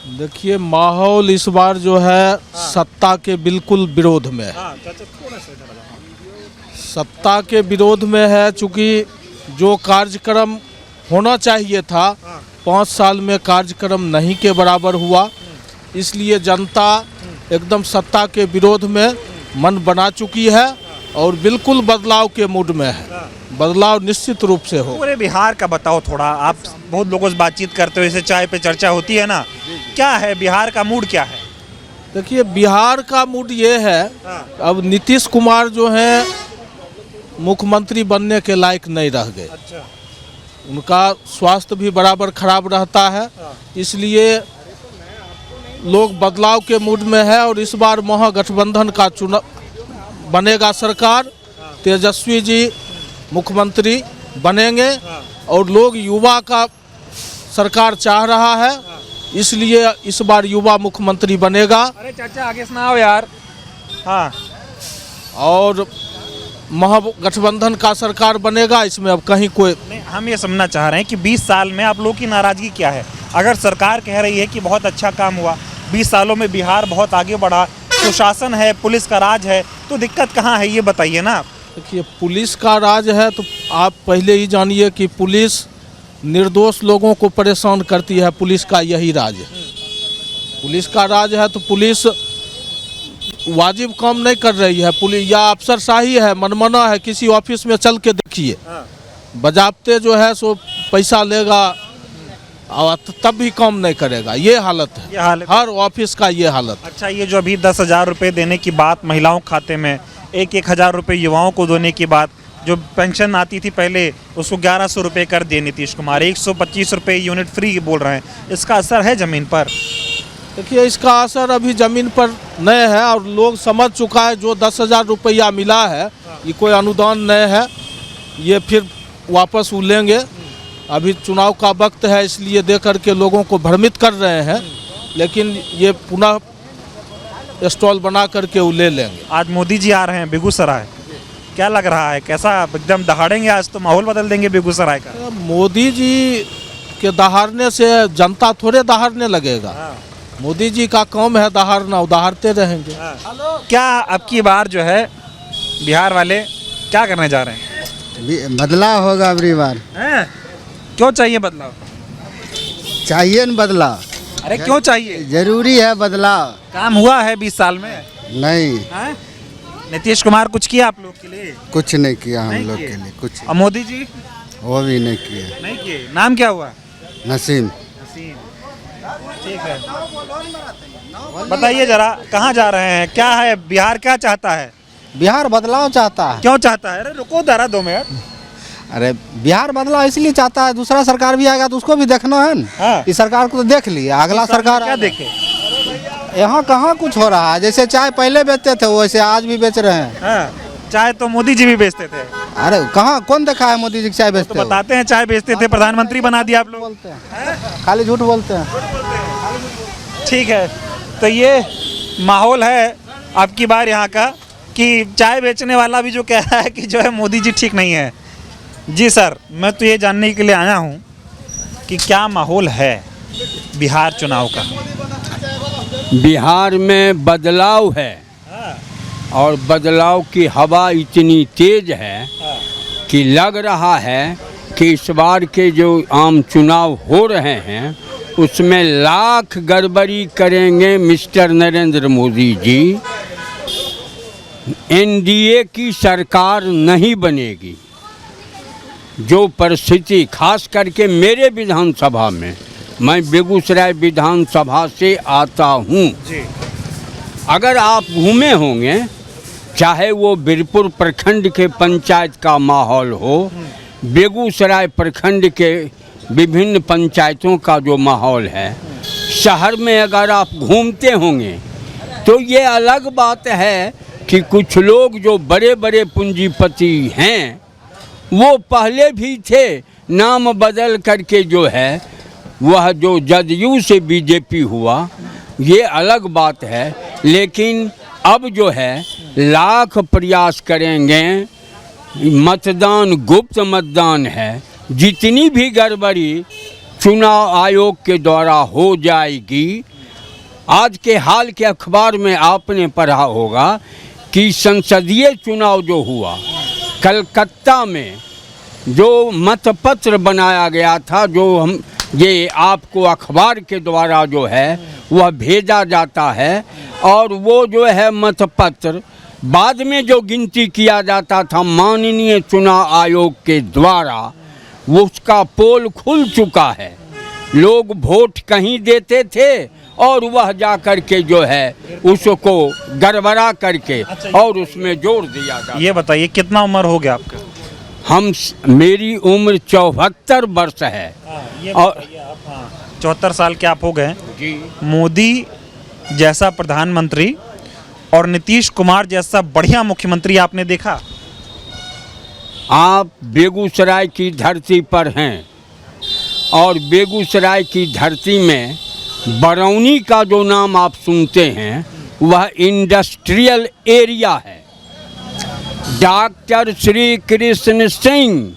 देखिए माहौल इस बार जो है सत्ता के बिल्कुल विरोध में है। सत्ता के विरोध में है, चूँकि जो कार्यक्रम होना चाहिए था 5 साल में कार्यक्रम नहीं के बराबर हुआ, इसलिए जनता एकदम सत्ता के विरोध में मन बना चुकी है और बिल्कुल बदलाव के मूड में है। बदलाव निश्चित रूप से हो। पूरे बिहार का बताओ थोड़ा, आप बहुत लोगों से बातचीत करते हो, इसे चाय पे चर्चा होती है ना, क्या है बिहार का मूड क्या है? देखिए बिहार का मूड ये है, अब नीतीश कुमार जो है मुख्यमंत्री बनने के लायक नहीं रह गए। अच्छा। उनका स्वास्थ्य भी बराबर खराब रहता है, इसलिए लोग बदलाव के मूड में है और इस बार महागठबंधन का चुनाव बनेगा सरकार, तेजस्वी जी मुख्यमंत्री बनेंगे और लोग युवा का सरकार चाह रहा है, इसलिए इस बार युवा मुख्यमंत्री बनेगा। अरे चाचा आगे सुनाओ यार। हाँ, और महागठबंधन का सरकार बनेगा, इसमें अब कहीं कोई नहीं, हम ये समझना चाह रहे हैं कि 20 साल में आप लोगों की नाराजगी क्या है? अगर सरकार कह रही है कि बहुत अच्छा काम हुआ, 20 सालों में बिहार बहुत आगे बढ़ा, सुशासन है, पुलिस का राज है, तो दिक्कत कहाँ है ये बताइए ना। देखिए पुलिस का राज है तो आप पहले ही जानिए कि पुलिस निर्दोष लोगों को परेशान करती है, पुलिस का यही राज है। पुलिस का राज है तो पुलिस वाजिब काम नहीं कर रही है, पुलिस या अफसरशाही है, मनमाना है। किसी ऑफिस में चल के देखिए, बजाबते जो है सो पैसा लेगा और तब भी काम नहीं करेगा, ये हालत है। ये हालत हर ऑफिस का ये हालत है। अच्छा, ये जो अभी 10,000 रुपये देने की बात महिलाओं के खाते में, 1,000 रुपये युवाओं को देने की बात, जो पेंशन आती थी पहले उसको 1100 रुपये कर दिए नीतीश कुमार, 125 रुपये यूनिट फ्री बोल रहे हैं, इसका असर है ज़मीन पर? देखिए इसका असर अभी ज़मीन पर नहीं है और लोग समझ चुका है जो 10,000 रुपया मिला है ये कोई अनुदान नहीं है, ये फिर वापस वो लेंगे। अभी चुनाव का वक्त है इसलिए दे करके लोगों को भ्रमित कर रहे हैं, लेकिन ये पुनः स्टॉल बना करके वो ले लेंगे। आज मोदी जी आ रहे हैं बेगूसराय, क्या लग रहा है, कैसा एकदम दहाड़ेंगे आज? तो माहौल बदल देंगे बेगूसराय का। मोदी जी के दहाड़ने से जनता थोड़े दहाड़ने लगेगा, मोदी जी का काम है दहाड़ना, दहाड़ते रहेंगे। क्या अब की बार जो है बिहार वाले क्या करने जा रहे हैं? बदलाव होगा अगली बार। क्यों चाहिए बदलाव? चाहिए न बदलाव। अरे क्यों चाहिए? जरूरी है बदलाव। काम हुआ है 20 साल में? नहीं। नीतीश कुमार कुछ किया आप लोग के लिए? कुछ नहीं किया हम लोग के लिए कुछ। और मोदी जी? वो भी नहीं किए। नहीं किए। नाम क्या हुआ? नसीम। ठीक है, बताइए जरा कहाँ जा रहे हैं, क्या है बिहार क्या चाहता है? बिहार बदलाव चाहता है। क्यों चाहता है? अरे रुको जरा 2 मिनट। अरे बिहार बदलाव इसलिए चाहता है, दूसरा सरकार भी आएगा तो उसको भी देखना है ना। इस सरकार को तो देख लिया, अगला सरकार क्या देखे? यहाँ कहाँ कुछ हो रहा है, जैसे चाय पहले बेचते थे वैसे आज भी बेच रहे हैं। चाय तो मोदी जी भी बेचते थे। अरे कहाँ कौन देखा है मोदी जी की चाय बेचते? तो बताते हैं चाय बेचते थे, प्रधानमंत्री बना दिया आप लोग। बोलते हैं खाली झूठ बोलते हैं। ठीक है, तो ये माहौल है अब की बार यहाँ का कि चाय बेचने वाला भी जो कह रहा है कि जो है मोदी जी ठीक नहीं है। जी सर, मैं तो ये जानने के लिए आया हूँ कि क्या माहौल है बिहार चुनाव का? बिहार में बदलाव है और बदलाव की हवा इतनी तेज है कि लग रहा है कि इस बार के जो आम चुनाव हो रहे हैं उसमें लाख गड़बड़ी करेंगे मिस्टर नरेंद्र मोदी जी। एनडीए की सरकार नहीं बनेगी। जो परिस्थिति खास करके मेरे विधानसभा में, मैं बेगूसराय विधानसभा से आता हूँ, अगर आप घूमे होंगे, चाहे वो बीरपुर प्रखंड के पंचायत का माहौल हो, बेगूसराय प्रखंड के विभिन्न पंचायतों का जो माहौल है, शहर में अगर आप घूमते होंगे तो ये अलग बात है कि कुछ लोग जो बड़े बड़े पूंजीपति हैं वो पहले भी थे, नाम बदल करके जो है वह जो जदयू से बीजेपी हुआ, ये अलग बात है। लेकिन अब जो है लाख प्रयास करेंगे, मतदान गुप्त मतदान है, जितनी भी गड़बड़ी चुनाव आयोग के द्वारा हो जाएगी। आज के हाल के अखबार में आपने पढ़ा होगा कि संसदीय चुनाव जो हुआ कलकत्ता में, जो मतपत्र बनाया गया था, जो हम ये आपको अखबार के द्वारा जो है वह भेजा जाता है, और वो जो है मतपत्र बाद में जो गिनती किया जाता था माननीय चुनाव आयोग के द्वारा, वो उसका पोल खुल चुका है। लोग वोट कहीं देते थे और वह जा कर के जो है उसको गड़बड़ा करके और उसमें जोड़ दिया जाता। ये बताइए कितना उम्र हो गया आपका? मेरी उम्र 74 वर्ष है। और 74 साल के आप हो गए जी। मोदी जैसा प्रधानमंत्री और नीतीश कुमार जैसा बढ़िया मुख्यमंत्री आपने देखा? आप बेगूसराय की धरती पर हैं और बेगूसराय की धरती में बरौनी का जो नाम आप सुनते हैं वह इंडस्ट्रियल एरिया है। डॉक्टर श्री कृष्ण सिंह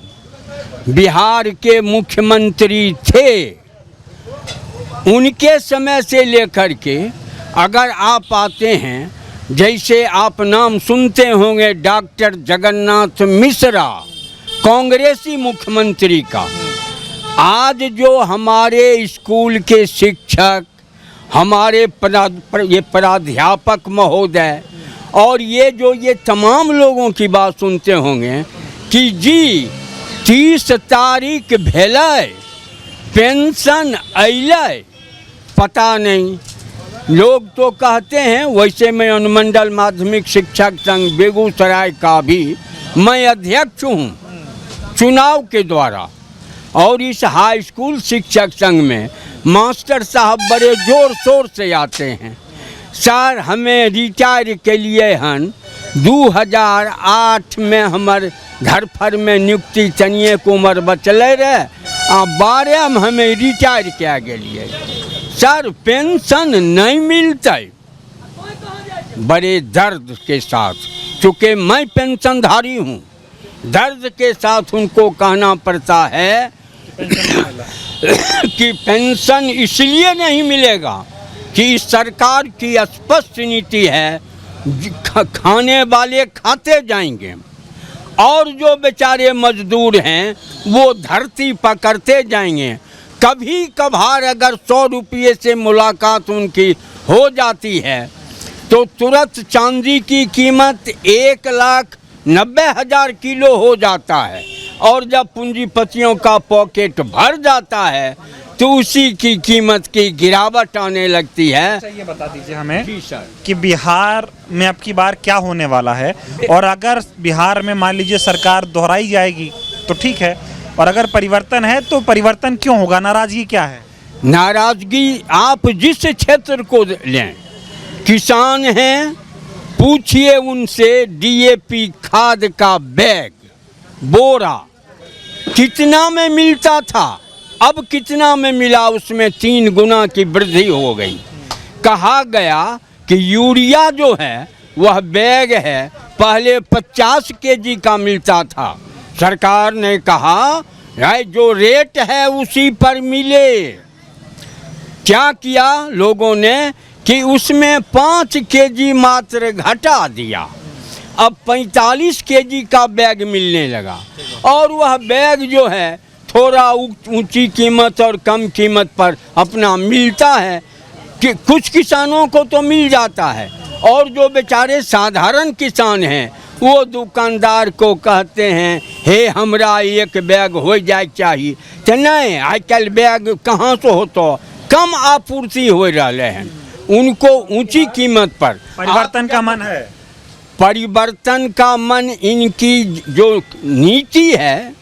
बिहार के मुख्यमंत्री थे। उनके समय से लेकर के अगर आप आते हैं, जैसे आप नाम सुनते होंगे डॉक्टर जगन्नाथ मिश्रा, कांग्रेसी मुख्यमंत्री का, आज जो हमारे स्कूल के शिक्षक, हमारे प्राध्यापक महोदय और ये तमाम लोगों की बात सुनते होंगे कि जी 30 तारीख भेलै पेंशन अइलै, पता नहीं। लोग तो कहते हैं, वैसे मैं अनुमंडल माध्यमिक शिक्षक संघ बेगूसराय का भी मैं अध्यक्ष हूँ चुनाव के द्वारा, और इस हाई स्कूल शिक्षक संघ में मास्टर साहब बड़े जोर शोर से आते हैं। सर हमें रिटायर के लिए हन 2008 में हमार धरफर में नियुक्ति चनिए को उम्र बचले रहे, 12 में हमें रिटायर किया गया। सर पेंशन नहीं मिलते, बड़े दर्द के साथ, चूँकि मैं पेंशनधारी हूँ, दर्द के साथ उनको कहना पड़ता है कि पेंशन इसलिए नहीं मिलेगा कि इस सरकार की स्पष्ट नीति है खाने वाले खाते जाएंगे और जो बेचारे मजदूर हैं वो धरती पकड़ते जाएंगे। कभी कभार अगर 100 रुपये से मुलाकात उनकी हो जाती है तो तुरंत चांदी की कीमत 1,90,000 किलो हो जाता है, और जब पूंजीपतियों का पॉकेट भर जाता है तो उसी की कीमत की गिरावट आने लगती है। अच्छा ये बता दीजिए हमें कि बिहार में अब की बार क्या होने वाला है, और अगर बिहार में मान लीजिए सरकार दोहराई जाएगी तो ठीक है, और अगर परिवर्तन है तो परिवर्तन क्यों होगा, नाराजगी क्या है? नाराजगी आप जिस क्षेत्र को लें, किसान हैं, पूछिए उनसे डीएपी खाद का बैग बोरा कितना में मिलता था, अब कितना में मिला, उसमें 3 गुना की वृद्धि हो गई। कहा गया कि यूरिया जो है वह बैग है पहले 50 केजी का मिलता था, सरकार ने कहा जो रेट है उसी पर मिले। क्या किया लोगों ने कि उसमें 5 केजी मात्र घटा दिया, अब 45 केजी का बैग मिलने लगा, और वह बैग जो है थोड़ा ऊंची कीमत और कम कीमत पर अपना मिलता है कि कुछ किसानों को तो मिल जाता है, और जो बेचारे साधारण किसान हैं वो दुकानदार को कहते हैं हे हमरा एक बैग हो जाए चाहिए, तो नहीं, आजकल बैग कहाँ से हो, तो कम आपूर्ति हो रहे हैं, उनको ऊंची कीमत पर। परिवर्तन का मन है, परिवर्तन का मन, इनकी जो नीति है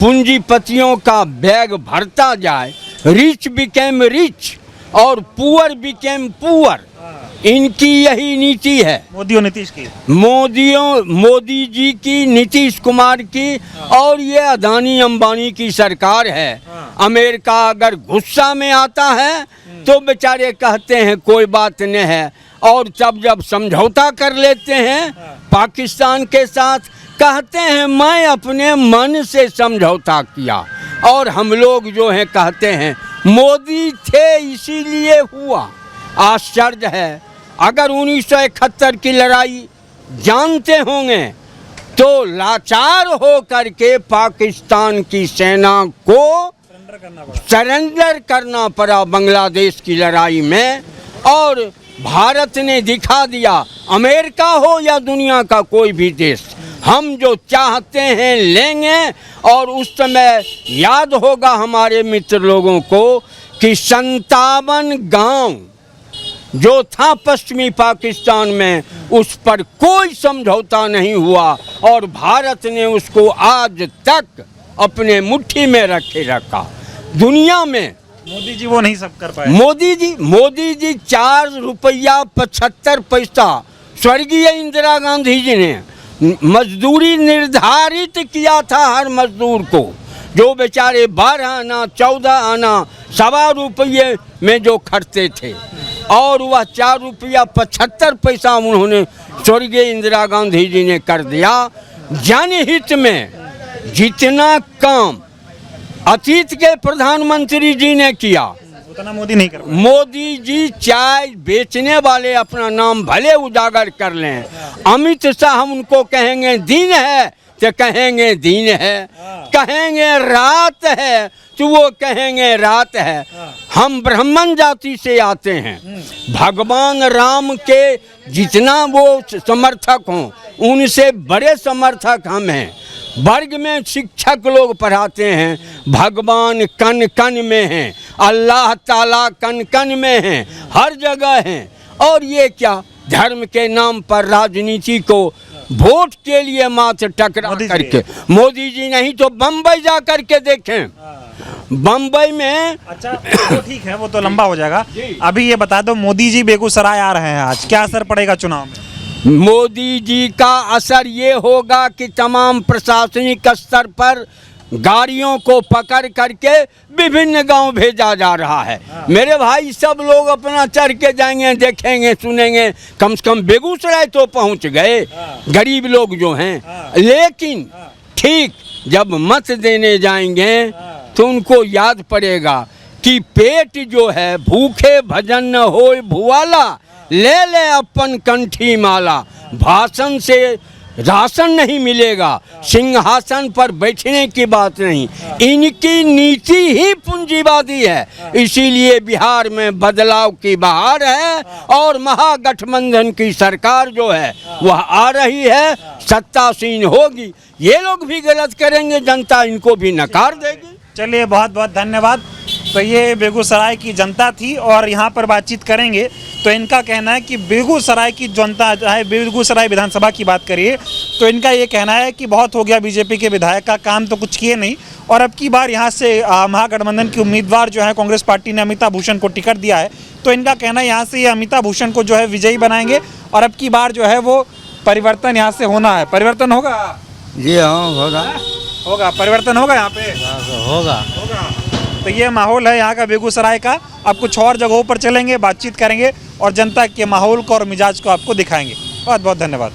पूंजीपतियों का बैग भरता जाए, रिच बिकेम रिच और पुअर बिकेम पुअर, इनकी यही नीति है। मोदी और नीतीश की, मोदी जी की, नीतीश कुमार की, और ये अदानी अंबानी की सरकार है। अमेरिका अगर गुस्सा में आता है तो बेचारे कहते हैं कोई बात नहीं है, और जब समझौता कर लेते हैं पाकिस्तान के साथ, कहते हैं मैं अपने मन से समझौता किया, और हम लोग जो हैं कहते हैं मोदी थे इसीलिए हुआ। आश्चर्य है, अगर 1971 की लड़ाई जानते होंगे तो लाचार हो करके पाकिस्तान की सेना को सरेंडर करना पड़ा बांग्लादेश की लड़ाई में, और भारत ने दिखा दिया, अमेरिका हो या दुनिया का कोई भी देश, हम जो चाहते हैं लेंगे। और उस समय याद होगा हमारे मित्र लोगों को कि 57 गांव जो था पश्चिमी पाकिस्तान में, उस पर कोई समझौता नहीं हुआ और भारत ने उसको आज तक अपने मुट्ठी में रखे रखा। दुनिया में मोदी जी वो नहीं सब कर पाए। मोदी जी 4 रुपया 75 पैसा स्वर्गीय इंदिरा गांधी जी ने मजदूरी निर्धारित किया था हर मजदूर को, जो बेचारे 12 आना 14 आना 1.25 रुपये में जो खटते थे, और वह 4 रुपया 75 पैसा उन्होंने स्वर्गीय इंदिरा गांधी जी ने कर दिया। जनहित में जितना काम अतीत के प्रधानमंत्री जी ने किया उतना मोदी नहीं कर पाए। मोदी जी चाय बेचने वाले अपना नाम भले उजागर कर लें, अमित शाह उनको कहेंगे दिन है तो कहेंगे दिन है, कहेंगे रात है तो वो कहेंगे रात है। हम ब्राह्मण जाति से आते हैं, भगवान राम के जितना वो समर्थक हों उनसे बड़े समर्थक हम हैं। वर्ग में शिक्षक लोग पढ़ाते हैं, भगवान कन कन में हैं, अल्लाह ताला कन कन में हैं, हर जगह हैं। और ये क्या धर्म के नाम पर राजनीति को वोट के लिए मात्र टकरा करके, मोदी जी नहीं तो बम्बई जा करके देखें, बम्बई में। अच्छा तो ठीक है, वो तो लंबा हो जाएगा। अभी ये बता दो, मोदी जी बेगूसराय आ रहे हैं आज, क्या असर पड़ेगा चुनाव में? मोदी जी का असर ये होगा कि तमाम प्रशासनिक स्तर पर गाड़ियों को पकड़ करके विभिन्न गांव भेजा जा रहा है। मेरे भाई सब लोग अपना चढ़ के जाएंगे, देखेंगे, सुनेंगे। कम से कम बेगूसराय तो पहुंच गए गरीब लोग जो हैं, लेकिन ठीक जब मत देने जाएंगे तो उनको याद पड़ेगा कि पेट जो है भूखे भजन न होए भुआला, ले ले अपन कंठी माला। भाषण से राशन नहीं मिलेगा, सिंहासन पर बैठने की बात नहीं, इनकी नीति ही पूंजीवादी है। इसीलिए बिहार में बदलाव की बहार है और महागठबंधन की सरकार जो है वह आ रही है, सत्तासीन होगी। ये लोग भी गलत करेंगे, जनता इनको भी नकार देगी। चलिए बहुत बहुत धन्यवाद। तो ये बेगूसराय की जनता थी और यहाँ पर बातचीत करेंगे। तो इनका कहना है कि बेगूसराय की जनता, चाहे बेगूसराय विधानसभा की बात करिए तो इनका ये कहना है कि बहुत हो गया बीजेपी के विधायक का काम तो कुछ किए नहीं, और अब की बार यहाँ से महागठबंधन की उम्मीदवार जो है कांग्रेस पार्टी ने अमिताभ भूषण को टिकट दिया है। तो इनका कहना है यहाँ से ये अमिताभ भूषण को जो है विजयी बनाएंगे और अब की बार जो है वो परिवर्तन यहाँ से होना है। परिवर्तन होगा? जी हाँ होगा, परिवर्तन होगा यहाँ पे, होगा। तो ये माहौल है यहाँ का बेगूसराय का। अब कुछ और जगहों पर चलेंगे, बातचीत करेंगे और जनता के माहौल को और मिजाज को आपको दिखाएंगे। बहुत बहुत धन्यवाद।